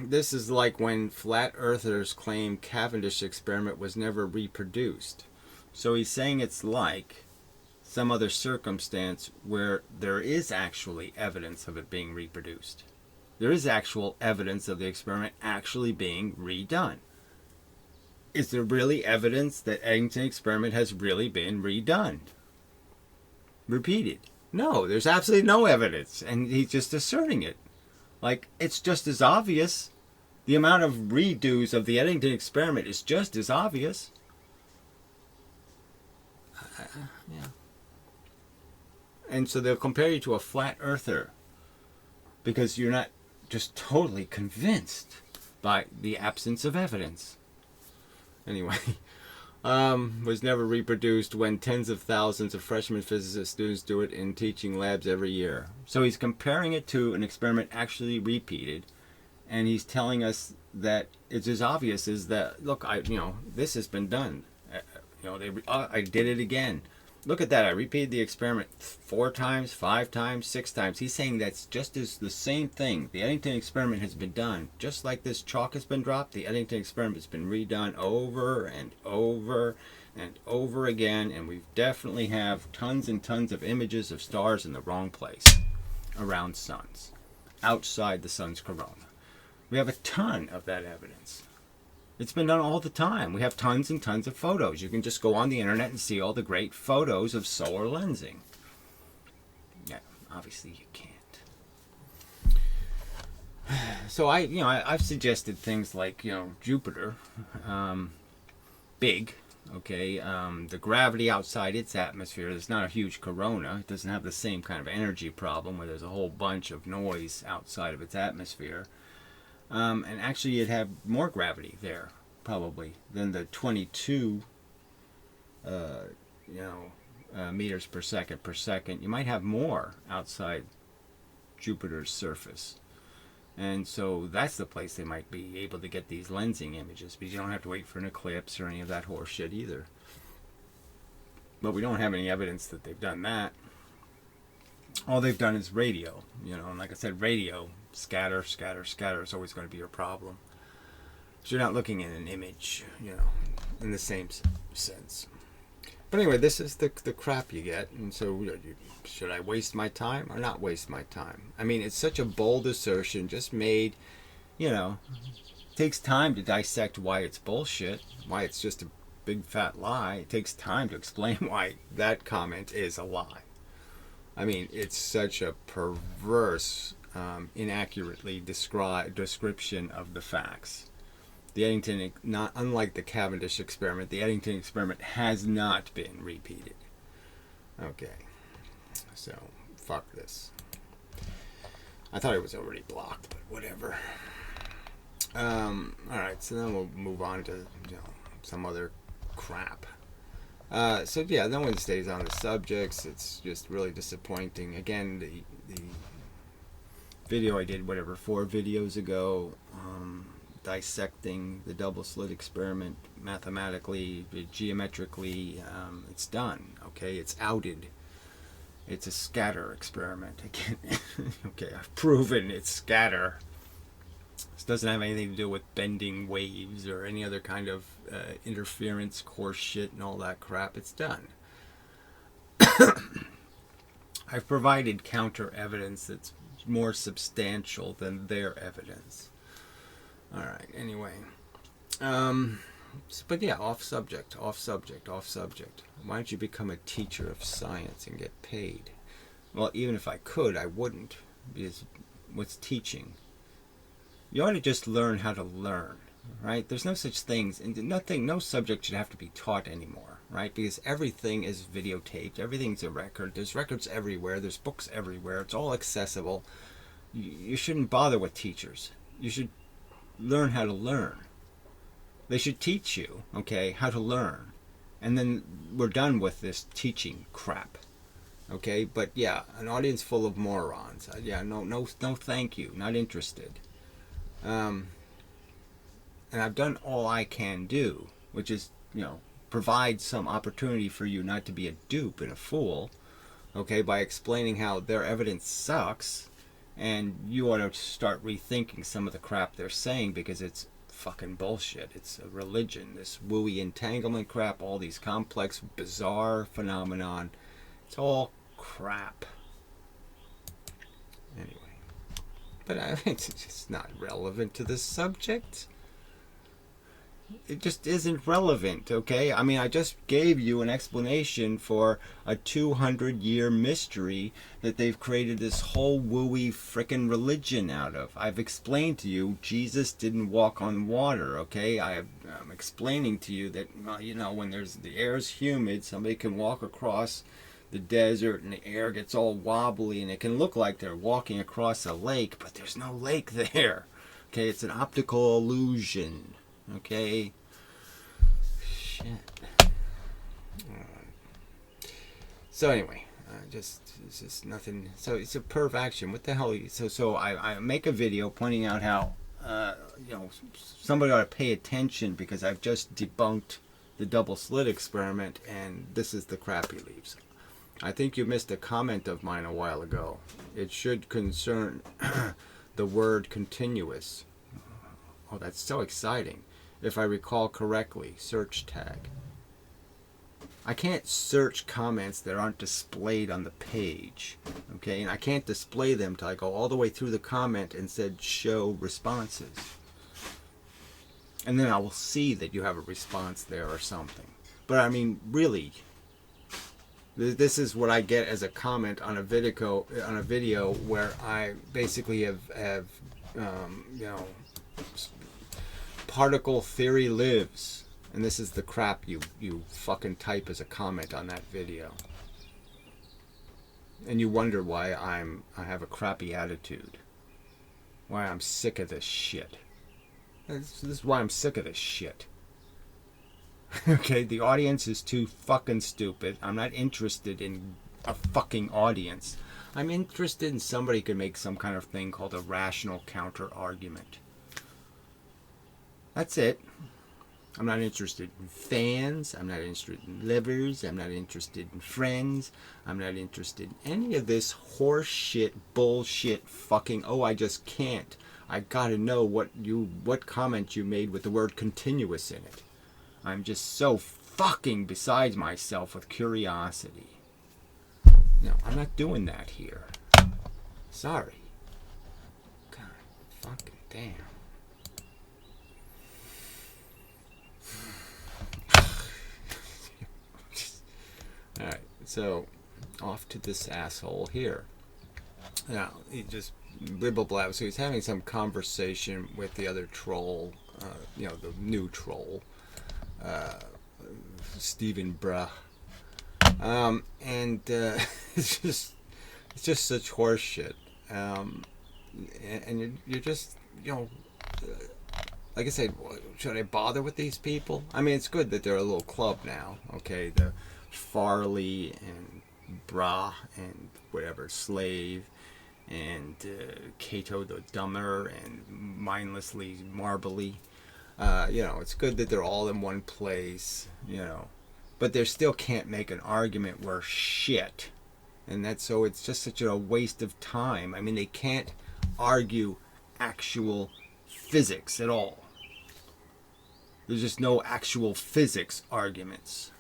This is like when flat earthers claim Cavendish experiment was never reproduced. So he's saying it's like some other circumstance where there is actually evidence of it being reproduced. There is actual evidence of the experiment actually being redone. Is there really evidence that Eddington experiment has really been redone? Repeated? No, there's absolutely no evidence. And he's just asserting it. Like, it's just as obvious. The amount of redos of the Eddington experiment is just as obvious. Yeah. And so they'll compare you to a flat earther because you're not just totally convinced by the absence of evidence. Anyway, was never reproduced when tens of thousands of freshman physicist students do it in teaching labs every year. So he's comparing it to an experiment actually repeated, and he's telling us that it's as obvious as that. Look, this has been done. I did it again. Look at that. I repeated the experiment 4 times, 5 times, 6 times. He's saying that's just as the same thing. The Eddington experiment has been done. Just like this chalk has been dropped, the Eddington experiment has been redone over and over and over again. And we definitely have tons and tons of images of stars in the wrong place around suns, outside the sun's corona. We have a ton of that evidence. It's been done all the time. We have tons and tons of photos. You can just go on the internet and see all the great photos of solar lensing. Yeah, obviously you can't. So I've suggested things like, Jupiter, big, okay, the gravity outside its atmosphere, there's not a huge corona. It doesn't have the same kind of energy problem where there's a whole bunch of noise outside of its atmosphere. And actually you'd have more gravity there, probably, than the 22 meters per second. You might have more outside Jupiter's surface. And so that's the place they might be able to get these lensing images, because you don't have to wait for an eclipse or any of that horse shit either. But we don't have any evidence that they've done that. All they've done is radio, and like I said, radio, scatter, scatter, scatter is always going to be your problem. So you're not looking at an image, in the same sense. But anyway, this is the crap you get, and so should I waste my time or not waste my time? I mean, it's such a bold assertion, just made, it takes time to dissect why it's bullshit, why it's just a big fat lie. It takes time to explain why that comment is a lie. I mean, it's such a perverse, inaccurately description of the facts. The Eddington, not unlike the Cavendish experiment, the Eddington experiment has not been repeated. Okay, so fuck this. I thought it was already blocked, but whatever. Alright, so then we'll move on to, some other crap. So yeah, no one stays on the subjects. It's just really disappointing. Again, the video I did, 4 videos ago, dissecting the double slit experiment mathematically, geometrically, it's done. Okay, it's outed. It's a scatter experiment. Again, okay, I've proven it's scatter. This doesn't have anything to do with bending waves or any other kind of interference, coarse shit, and all that crap. It's done. I've provided counter evidence that's more substantial than their evidence. All right. Anyway, but yeah, off subject. Why don't you become a teacher of science and get paid? Well, even if I could, I wouldn't, because what's teaching? You ought to just learn how to learn, right? There's no such things, and no subject should have to be taught anymore, right? Because everything is videotaped, everything's a record. There's records everywhere. There's books everywhere. It's all accessible. You shouldn't bother with teachers. You should learn how to learn. They should teach you, okay, how to learn. And then we're done with this teaching crap, okay? But yeah, an audience full of morons. Yeah, no, thank you. Not interested. And I've done all I can do, which is, provide some opportunity for you not to be a dupe and a fool, okay, by explaining how their evidence sucks, and you ought to start rethinking some of the crap they're saying, because it's fucking bullshit. It's a religion, this wooey entanglement crap, all these complex, bizarre phenomenon. It's all crap. Anyway. But it's just not relevant to the subject. It just isn't relevant, okay? I mean, I just gave you an explanation for a 200-year mystery that they've created this whole wooey frickin' religion out of. I've explained to you Jesus didn't walk on water, okay? I'm explaining to you that, when the air's humid, somebody can walk across the desert and the air gets all wobbly and it can look like they're walking across a lake, but there's no lake there. Okay, it's an optical illusion. Okay? Shit. So anyway, it's just nothing. So it's a perv action. What the hell? So I make a video pointing out how, somebody ought to pay attention, because I've just debunked the double slit experiment, and this is the crap he leaves. I think you missed a comment of mine a while ago. It should concern the word continuous. Oh, that's so exciting. If I recall correctly, search tag. I can't search comments that aren't displayed on the page. Okay, and I can't display them till I go all the way through the comment and said show responses. And then I will see that you have a response there or something. But I mean, really, this is what I get as a comment on a video where I basically have particle theory lives, and this is the crap you fucking type as a comment on that video, and you wonder why I have a crappy attitude, why I'm sick of this shit. This is why I'm sick of this shit. Okay, the audience is too fucking stupid. I'm not interested in a fucking audience. I'm interested in somebody who can make some kind of thing called a rational counter argument. That's it. I'm not interested in fans. I'm not interested in livers. I'm not interested in friends. I'm not interested in any of this horse shit, bullshit, fucking, oh, I just can't. I gotta know what comment you made with the word continuous in it. I'm just so fucking beside myself with curiosity. No, I'm not doing that here. Sorry. God fucking damn. Alright, so off to this asshole here. Now, he just blibble blab. So he's having some conversation with the other troll the new troll, Stephen Bruh. And it's just such horseshit. And you're just, like I said, should I bother with these people? I mean, it's good that they're a little club now, okay? The Farley and Bra and whatever, Slave and Cato the Dumber and Mindlessly Marbly. It's good that they're all in one place, but they still can't make an argument worth shit. And so it's just such a waste of time. I mean, they can't argue actual physics at all. There's just no actual physics arguments.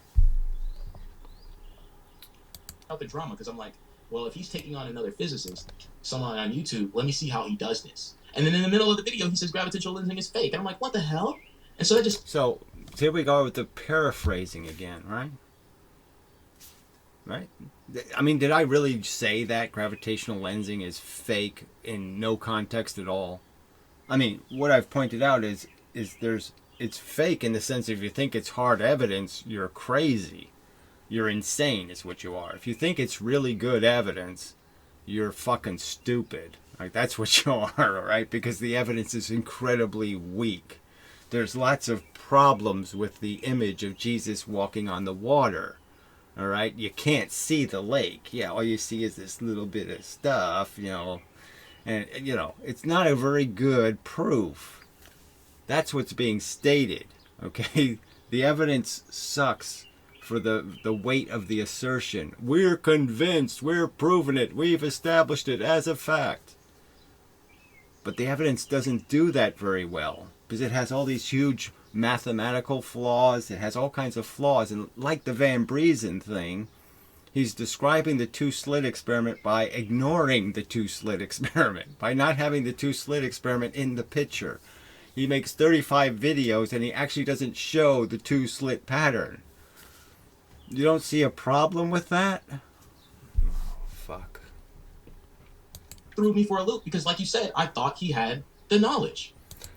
Out the drama, because I'm like, well, if he's taking on another physicist, someone on YouTube, let me see how he does this. And then in the middle of the video, he says gravitational lensing is fake. And I'm like, what the hell? And so So here we go with the paraphrasing again, right? Right? I mean, did I really say that gravitational lensing is fake in no context at all? I mean, what I've pointed out is it's fake in the sense if you think it's hard evidence, you're crazy. You're insane is what you are. If you think it's really good evidence, you're fucking stupid. Like, that's what you are, all right? Because the evidence is incredibly weak. There's lots of problems with the image of Jesus walking on the water. All right, you can't see the lake. Yeah, all you see is this little bit of stuff, and it's not a very good proof. That's what's being stated. Okay, the evidence sucks for the weight of the assertion. We're convinced. We're proving it. We've established it as a fact. But the evidence doesn't do that very well because it has all these huge mathematical flaws. It has all kinds of flaws. And like the Van Briesen thing, he's describing the two-slit experiment by ignoring the two-slit experiment, by not having the two-slit experiment in the picture. He makes 35 videos and he actually doesn't show the two-slit pattern. You don't see a problem with that? Oh, fuck. Threw me for a loop because, like you said, I thought he had the knowledge.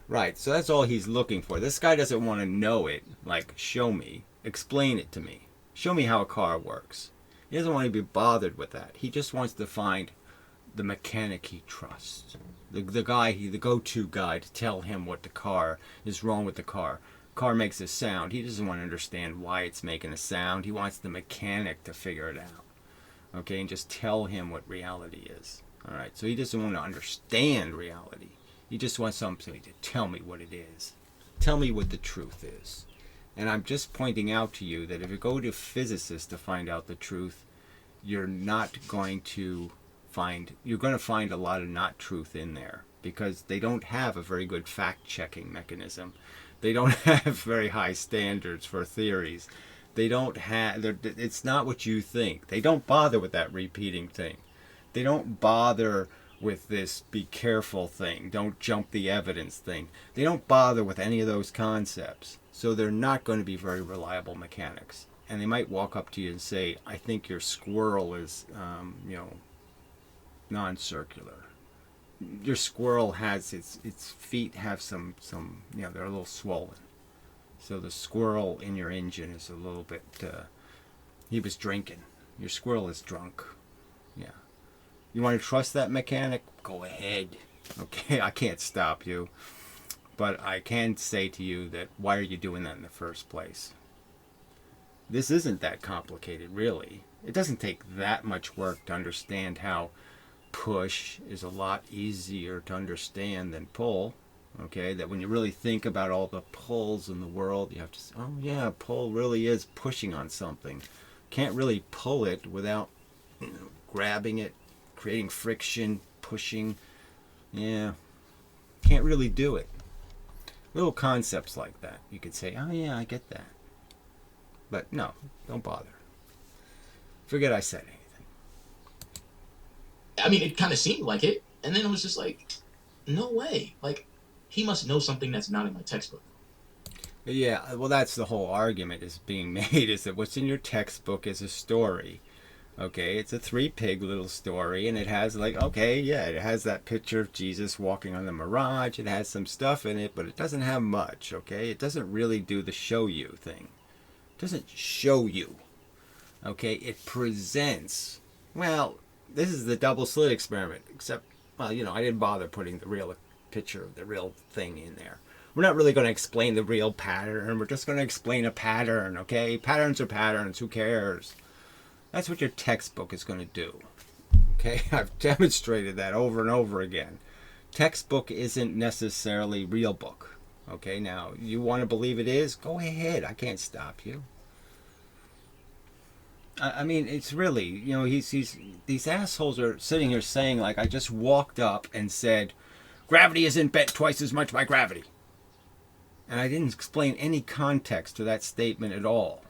Right, so that's all he's looking for. This guy doesn't want to know it. Like, show me. Explain it to me. Show me how a car works. He doesn't want to be bothered with that. He just wants to find the mechanic he trusts. The go-to guy to tell him what the car is wrong with the car. Car makes a sound. He doesn't want to understand why it's making a sound. He wants the mechanic to figure it out. Okay, and just tell him what reality is. All right, so he doesn't want to understand reality. He just wants somebody to tell me what it is. Tell me what the truth is. And I'm just pointing out to you that if you go to physicists to find out the truth, you're going to find a lot of not truth in there because they don't have a very good fact-checking mechanism. They don't have very high standards for theories. It's not what you think. They don't bother with that repeating thing. They don't bother with this be careful thing, don't jump the evidence thing. They don't bother with any of those concepts. So they're not going to be very reliable mechanics. And they might walk up to you and say, I think your squirrel is, non-circular. Your squirrel has its feet have some they're a little swollen. So the squirrel in your engine is a little bit, he was drinking. Your squirrel is drunk. Yeah. You want to trust that mechanic? Go ahead. Okay, I can't stop you. But I can say to you that why are you doing that in the first place? This isn't that complicated, really. It doesn't take that much work to understand how push is a lot easier to understand than pull. Okay, that when you really think about all the pulls in the world, you have to say, oh yeah, pull really is pushing on something. Can't really pull it without grabbing it, creating friction, pushing. Yeah, can't really do it. Little concepts like that. You could say, oh yeah, I get that. But no, don't bother. Forget I said anything. I mean, it kind of seemed like it. And then it was just like, no way. Like, he must know something that's not in my textbook. Yeah, well, that's the whole argument is being made, is that what's in your textbook is a story. Okay, it's a 3 pig little story, and it has like, okay, yeah, it has that picture of Jesus walking on the mirage. It has some stuff in it, but it doesn't have much. Okay, it doesn't really do the show you thing. It doesn't show you. Okay, it presents. Well, this is the double slit experiment, except, well, I didn't bother putting the real picture of the real thing in there. We're not really going to explain the real pattern. We're just going to explain a pattern, okay? Patterns are patterns. Who cares? That's what your textbook is going to do. Okay? I've demonstrated that over and over again. Textbook isn't necessarily real book. Okay? Now, you want to believe it is? Go ahead. I can't stop you. I mean, it's really, these assholes are sitting here saying, like, I just walked up and said, gravity isn't bent twice as much by gravity. And I didn't explain any context to that statement at all.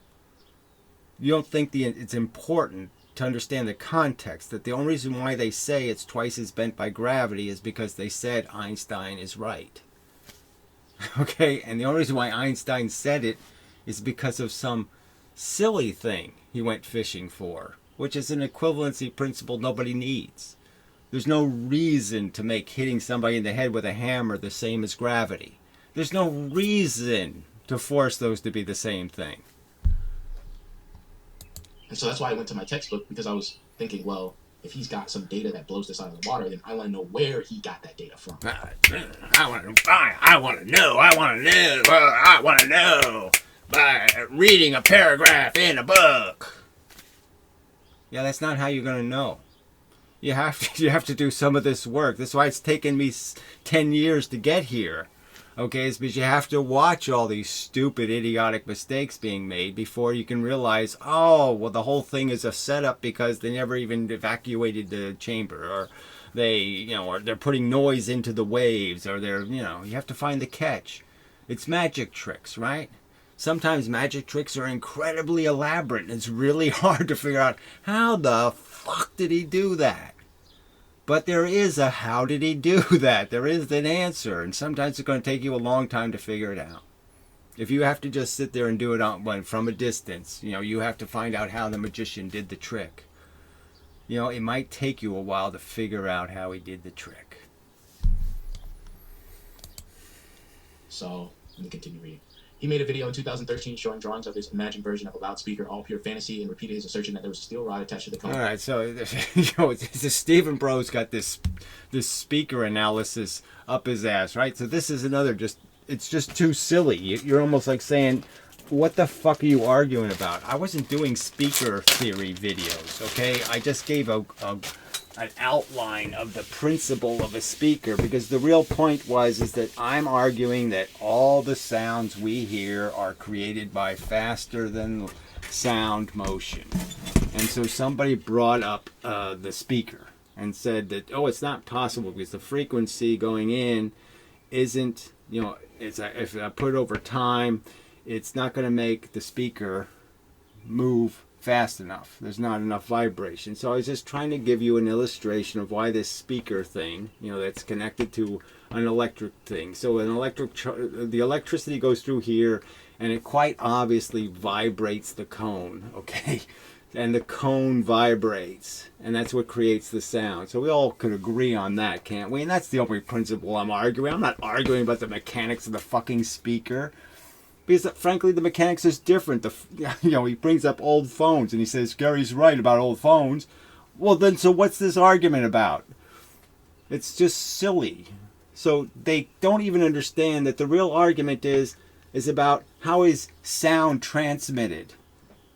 You don't think it's important to understand the context, that the only reason why they say it's twice as bent by gravity is because they said Einstein is right. Okay? And the only reason why Einstein said it is because of some silly thing he went fishing for, which is an equivalency principle nobody needs. There's no reason to make hitting somebody in the head with a hammer the same as gravity. There's no reason to force those to be the same thing. And so that's why I went to my textbook, because I was thinking, well, if he's got some data that blows this out of the water, then I want to know where he got that data from. I want to know by reading a paragraph in a book. Yeah, that's not how you're going to know. You have to do some of this work. That's why it's taken me 10 years to get here. Okay, it's because you have to watch all these stupid, idiotic mistakes being made before you can realize, oh, well, the whole thing is a setup because they never even evacuated the chamber, or or they're putting noise into the waves, or you have to find the catch. It's magic tricks, right? Sometimes magic tricks are incredibly elaborate, and it's really hard to figure out how the fuck did he do that? But there is a how did he do that? There is an answer, and sometimes it's going to take you a long time to figure it out. If you have to just sit there and do it from a distance, you have to find out how the magician did the trick. It might take you a while to figure out how he did the trick. So, let me continue reading. He made a video in 2013 showing drawings of his imagined version of a loudspeaker, all pure fantasy, and repeated his assertion that there was a steel rod attached to the cone. All right, so Stephen Bro's got this speaker analysis up his ass, right? So this is another it's just too silly. You're almost like saying, what the fuck are you arguing about? I wasn't doing speaker theory videos, okay? I just gave an outline of the principle of a speaker, because the real point is that I'm arguing that all the sounds we hear are created by faster than sound motion. And so somebody brought up the speaker and said that, it's not possible because the frequency going in isn't, if I put it over time, it's not going to make the speaker move fast enough. There's not enough vibration. So I was just trying to give you an illustration of why this speaker thing, that's connected to an electric thing. So the electricity goes through here, and it quite obviously vibrates the cone, okay? And the cone vibrates, and that's what creates the sound. So we all could agree on that, can't we? And that's the only principle I'm arguing. I'm not arguing about the mechanics of the fucking speaker. Because, frankly, the mechanics is different. He brings up old phones, and he says, Gary's right about old phones. Well, then, so what's this argument about? It's just silly. So they don't even understand that the real argument is about how is sound transmitted.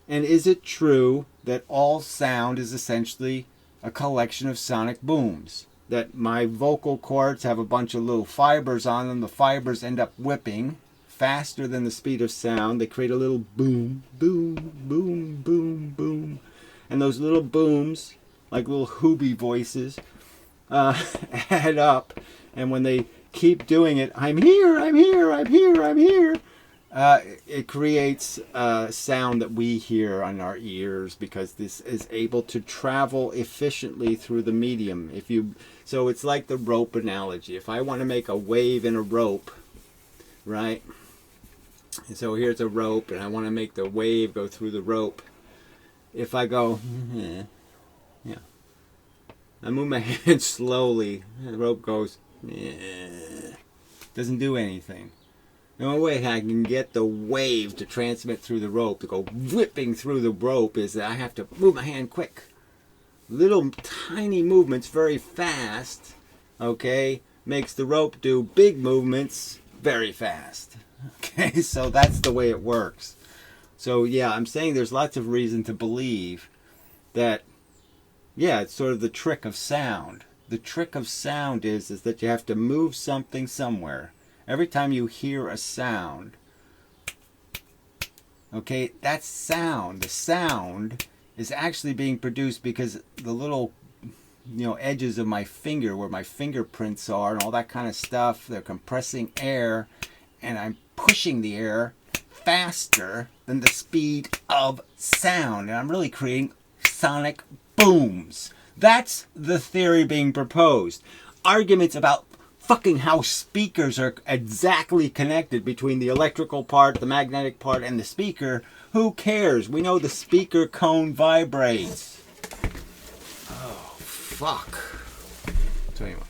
And is it true that all sound is essentially a collection of sonic booms? That my vocal cords have a bunch of little fibers on them. The fibers end up whipping faster than the speed of sound. They create a little boom, boom, boom, boom, boom. And those little booms, like little hoobie voices, add up. And when they keep doing it, I'm here, I'm here, I'm here, I'm here, it creates sound that we hear on our ears, because this is able to travel efficiently through the medium. So it's like the rope analogy. If I want to make a wave in a rope, right? And so here's a rope, and I want to make the wave go through the rope. If I go, Yeah. I move my hand slowly. The rope goes, doesn't do anything. The only way I can get the wave to transmit through the rope, to go whipping through the rope, is that I have to move my hand quick. Little tiny movements very fast, okay, makes the rope do big movements very fast. Okay, so that's the way it works. So yeah, I'm saying there's lots of reason to believe that, yeah, it's sort of the trick of sound. The trick of sound is that you have to move something somewhere. Every time you hear a sound, okay, that's sound. The sound is actually being produced because the little, edges of my finger, where my fingerprints are and all that kind of stuff, they're compressing air, and I'm pushing the air faster than the speed of sound, and I'm really creating sonic booms. That's the theory being proposed. Arguments about fucking how speakers are exactly connected between the electrical part, the magnetic part, and the speaker. Who cares? We know the speaker cone vibrates. Oh, fuck. So anyway.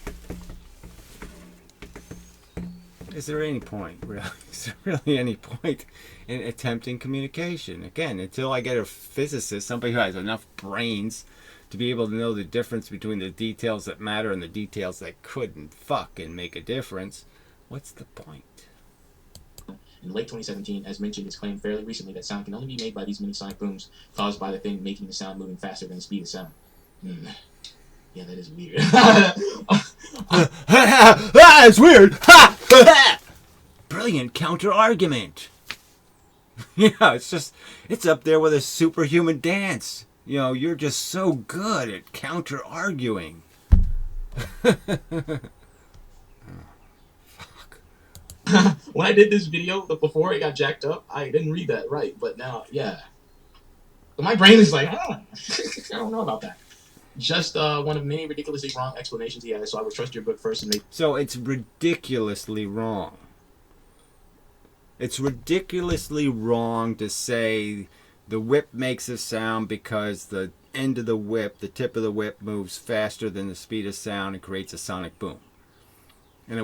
Is there any point, really? Is there really any point in attempting communication? Again, until I get a physicist, somebody who has enough brains to be able to know the difference between the details that matter and the details that couldn't fucking make a difference, what's the point? In late 2017, as mentioned, it's claimed fairly recently that sound can only be made by these mini sonic booms caused by the thing making the sound moving faster than the speed of sound. Yeah, that is weird. It's weird. Brilliant counter argument. Yeah, it's up there with a superhuman dance. You're just so good at counter arguing. When I did this video before it got jacked up, I didn't read that right, but now, yeah. But my brain is like, I don't know about that. Just one of many ridiculously wrong explanations he has, so I would trust your book first and make... So it's ridiculously wrong. It's ridiculously wrong to say the whip makes a sound because the end of the whip, the tip of the whip, moves faster than the speed of sound and creates a sonic boom. And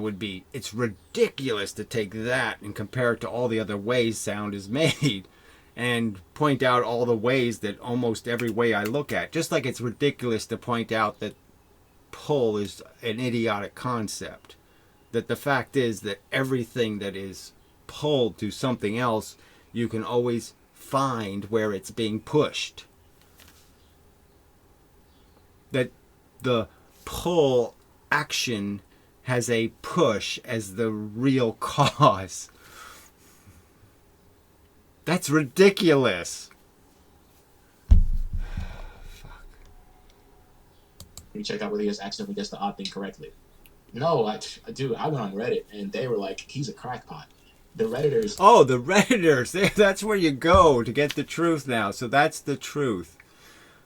it's ridiculous to take that and compare it to all the other ways sound is made and point out all the ways that almost every way I look at. Just like it's ridiculous to point out that pull is an idiotic concept. That the fact is that everything that is pulled to something else, you can always find where it's being pushed. That the pull action has a push as the real cause. That's ridiculous. Fuck. Let me check out whether he has accidentally guessed the odd thing correctly. No, I went on Reddit and they were like, he's a crackpot. The Redditors. Oh, the Redditors. That's where you go to get the truth now. So that's the truth.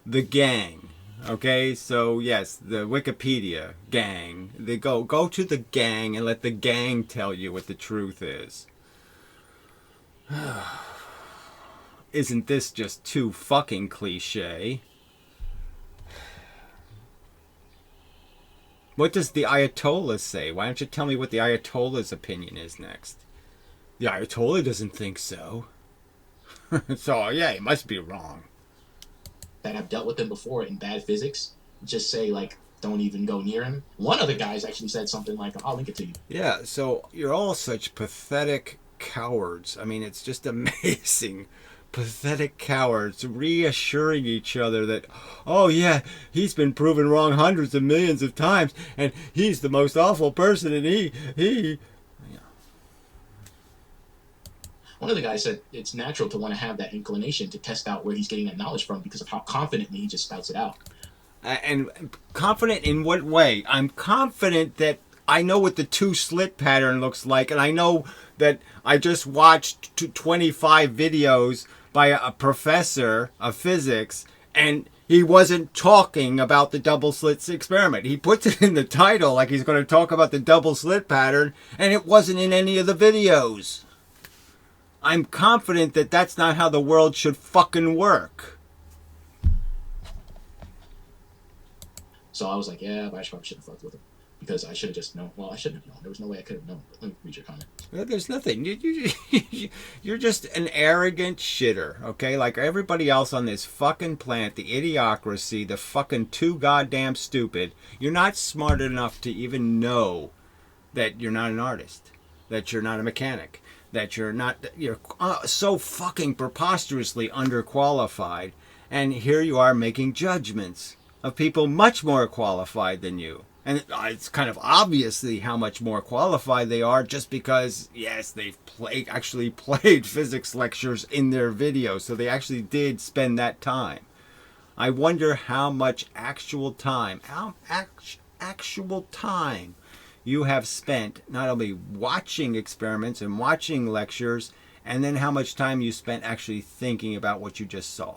The gang. Okay, so yes, the Wikipedia gang. They go to the gang and let the gang tell you what the truth is. Isn't this just too fucking cliche? What does the Ayatollah say? Why don't you tell me what the Ayatollah's opinion is next? The Ayatollah doesn't think so. So, yeah, he must be wrong. That have dealt with him before in bad physics just say, like, don't even go near him. One of the guys actually said something like, I'll link it to you. Yeah, so you're all such pathetic cowards. I mean, it's just amazing. Pathetic cowards reassuring each other that, oh yeah, he's been proven wrong hundreds of millions of times, and he's the most awful person, and he... Yeah. One of the guys said it's natural to want to have that inclination to test out where he's getting that knowledge from because of how confidently he just spouts it out. And confident in what way? I'm confident that I know what the two-slit pattern looks like, and I know that I just watched 25 videos by a professor of physics, and he wasn't talking about the double slit experiment. He puts it in the title like he's going to talk about the double slit pattern, and it wasn't in any of the videos. I'm confident that that's not how the world should fucking work. So I was like, yeah, but I probably shouldn't have fucked with him because I should have just known. Well, I shouldn't have known. There was no way I could have known. But let me read your comment. Well, there's nothing. You're just an arrogant shitter, okay? Like everybody else on this fucking planet, the idiocracy, the fucking too goddamn stupid. You're not smart enough to even know that you're not an artist, that you're not a mechanic, that you're so fucking preposterously underqualified. And here you are making judgments of people much more qualified than you. And it's kind of obviously how much more qualified they are just because, yes, they've actually played physics lectures in their videos. So they actually did spend that time. I wonder how much actual time you have spent not only watching experiments and watching lectures, and then how much time you spent actually thinking about what you just saw.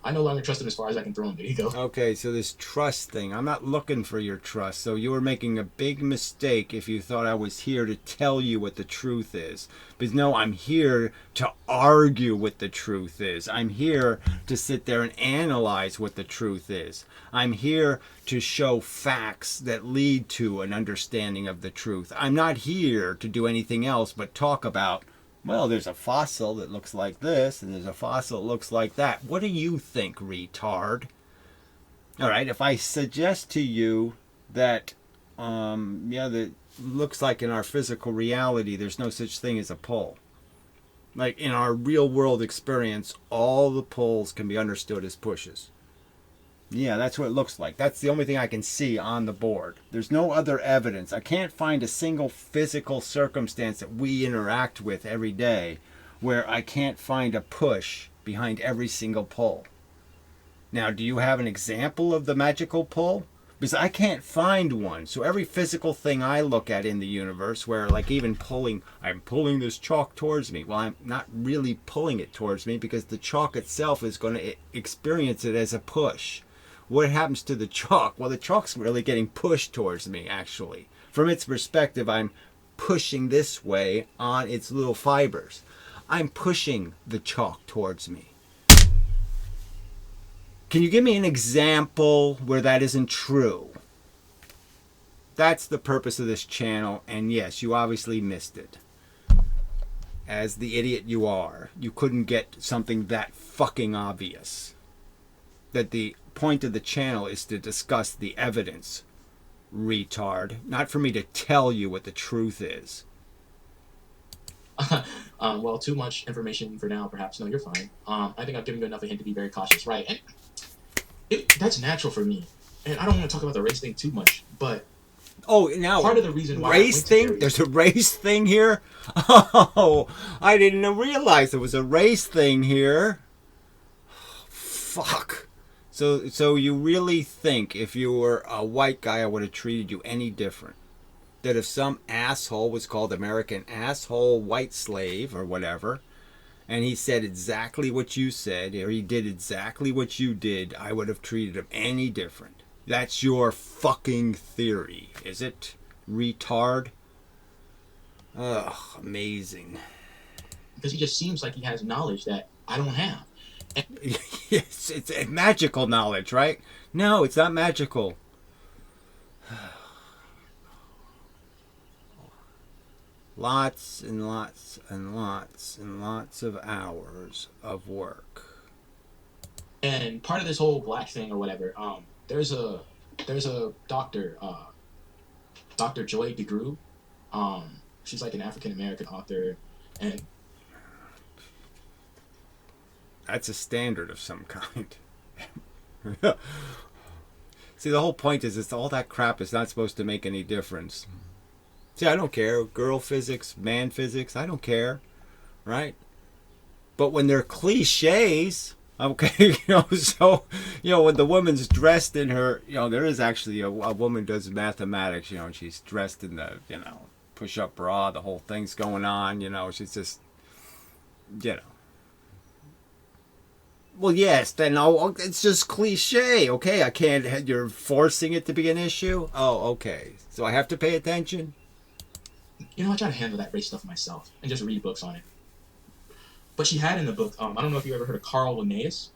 I no longer trust him as far as I can throw him. There you go. Okay, so this trust thing, I'm not looking for your trust. So you were making a big mistake if you thought I was here to tell you what the truth is. Because no, I'm here to argue what the truth is. I'm here to sit there and analyze what the truth is. I'm here to show facts that lead to an understanding of the truth. I'm not here to do anything else but talk about, well, there's a fossil that looks like this, and there's a fossil that looks like that. What do you think, retard? All right, if I suggest to you that, that looks like in our physical reality, there's no such thing as a pole. Like in our real world experience, all the poles can be understood as pushes. Yeah, that's what it looks like. That's the only thing I can see on the board. There's no other evidence. I can't find a single physical circumstance that we interact with every day where I can't find a push behind every single pole. Now, do you have an example of the magical pull? Because I can't find one. So every physical thing I look at in the universe where like even I'm pulling this chalk towards me. Well, I'm not really pulling it towards me because the chalk itself is going to experience it as a push. What happens to the chalk? Well, the chalk's really getting pushed towards me, actually. From its perspective, I'm pushing this way on its little fibers. I'm pushing the chalk towards me. Can you give me an example where that isn't true? That's the purpose of this channel, and yes, you obviously missed it. As the idiot you are, you couldn't get something that fucking obvious. That the point of the channel is to discuss the evidence, retard. Not for me to tell you what the truth is. Well, too much information for now, perhaps. No, you're fine. I think I've given you enough of a hint to be very cautious, right? And that's natural for me. And I don't want to talk about the race thing too much, but now part of the reason why race thing? There's a race thing here? Oh, I didn't realize there was a race thing here. Fuck. So you really think if you were a white guy, I would have treated you any different? That if some asshole was called American asshole white slave or whatever, and he said exactly what you said, or he did exactly what you did, I would have treated him any different? That's your fucking theory, is it, retard? Ugh, amazing. Because he just seems like he has knowledge that I don't have. Yes, it's magical knowledge, right? No, it's not magical. Lots and lots and lots and lots of hours of work. And part of this whole black thing or whatever, there's a doctor, Dr. Joy DeGruy. She's like an African American author, and that's a standard of some kind. See, the whole point is all that crap is not supposed to make any difference. See, I don't care. Girl physics, man physics, I don't care. Right? But when they're cliches, okay, so, when the woman's dressed in her, there is actually a woman does mathematics, and she's dressed in the, push-up bra, the whole thing's going on, she's just, Well, yes, then it's just cliche, okay? I can't, you're forcing it to be an issue? Oh, okay. So I have to pay attention? I try to handle that race stuff myself and just read books on it. But she had in the book, I don't know if you ever heard of Carl Linnaeus.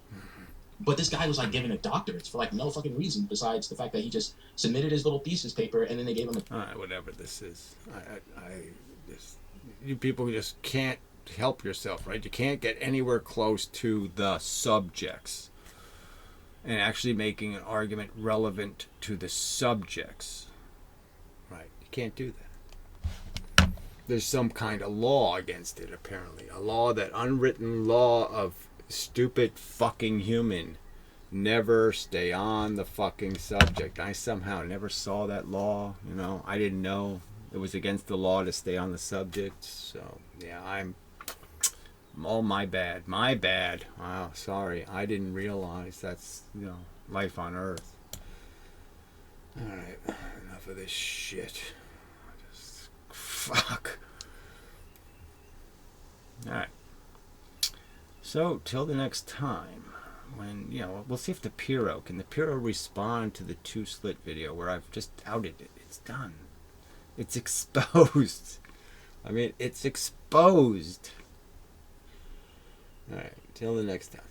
But this guy was like giving a doctorates for like no fucking reason besides the fact that he just submitted his little thesis paper and then they gave him a. All right, whatever this is, I just, you people just can't help yourself, right? You can't get anywhere close to the subjects and actually making an argument relevant to the subjects, right? You can't do that. There's some kind of law against it, apparently. A law, that unwritten law of stupid fucking human. Never stay on the fucking subject. I somehow never saw that law, you know. I didn't know it was against the law to stay on the subject. So, yeah, I'm all my bad. My bad. Wow, sorry. I didn't realize that's, you know, life on Earth. All right, enough of this shit. Just fuck. All right. So, till the next time, when, you know, we'll see if the Piro, can the Piro respond to the 2-slit video where I've just outed it. It's done. It's exposed. I mean, it's exposed. All right, till the next time.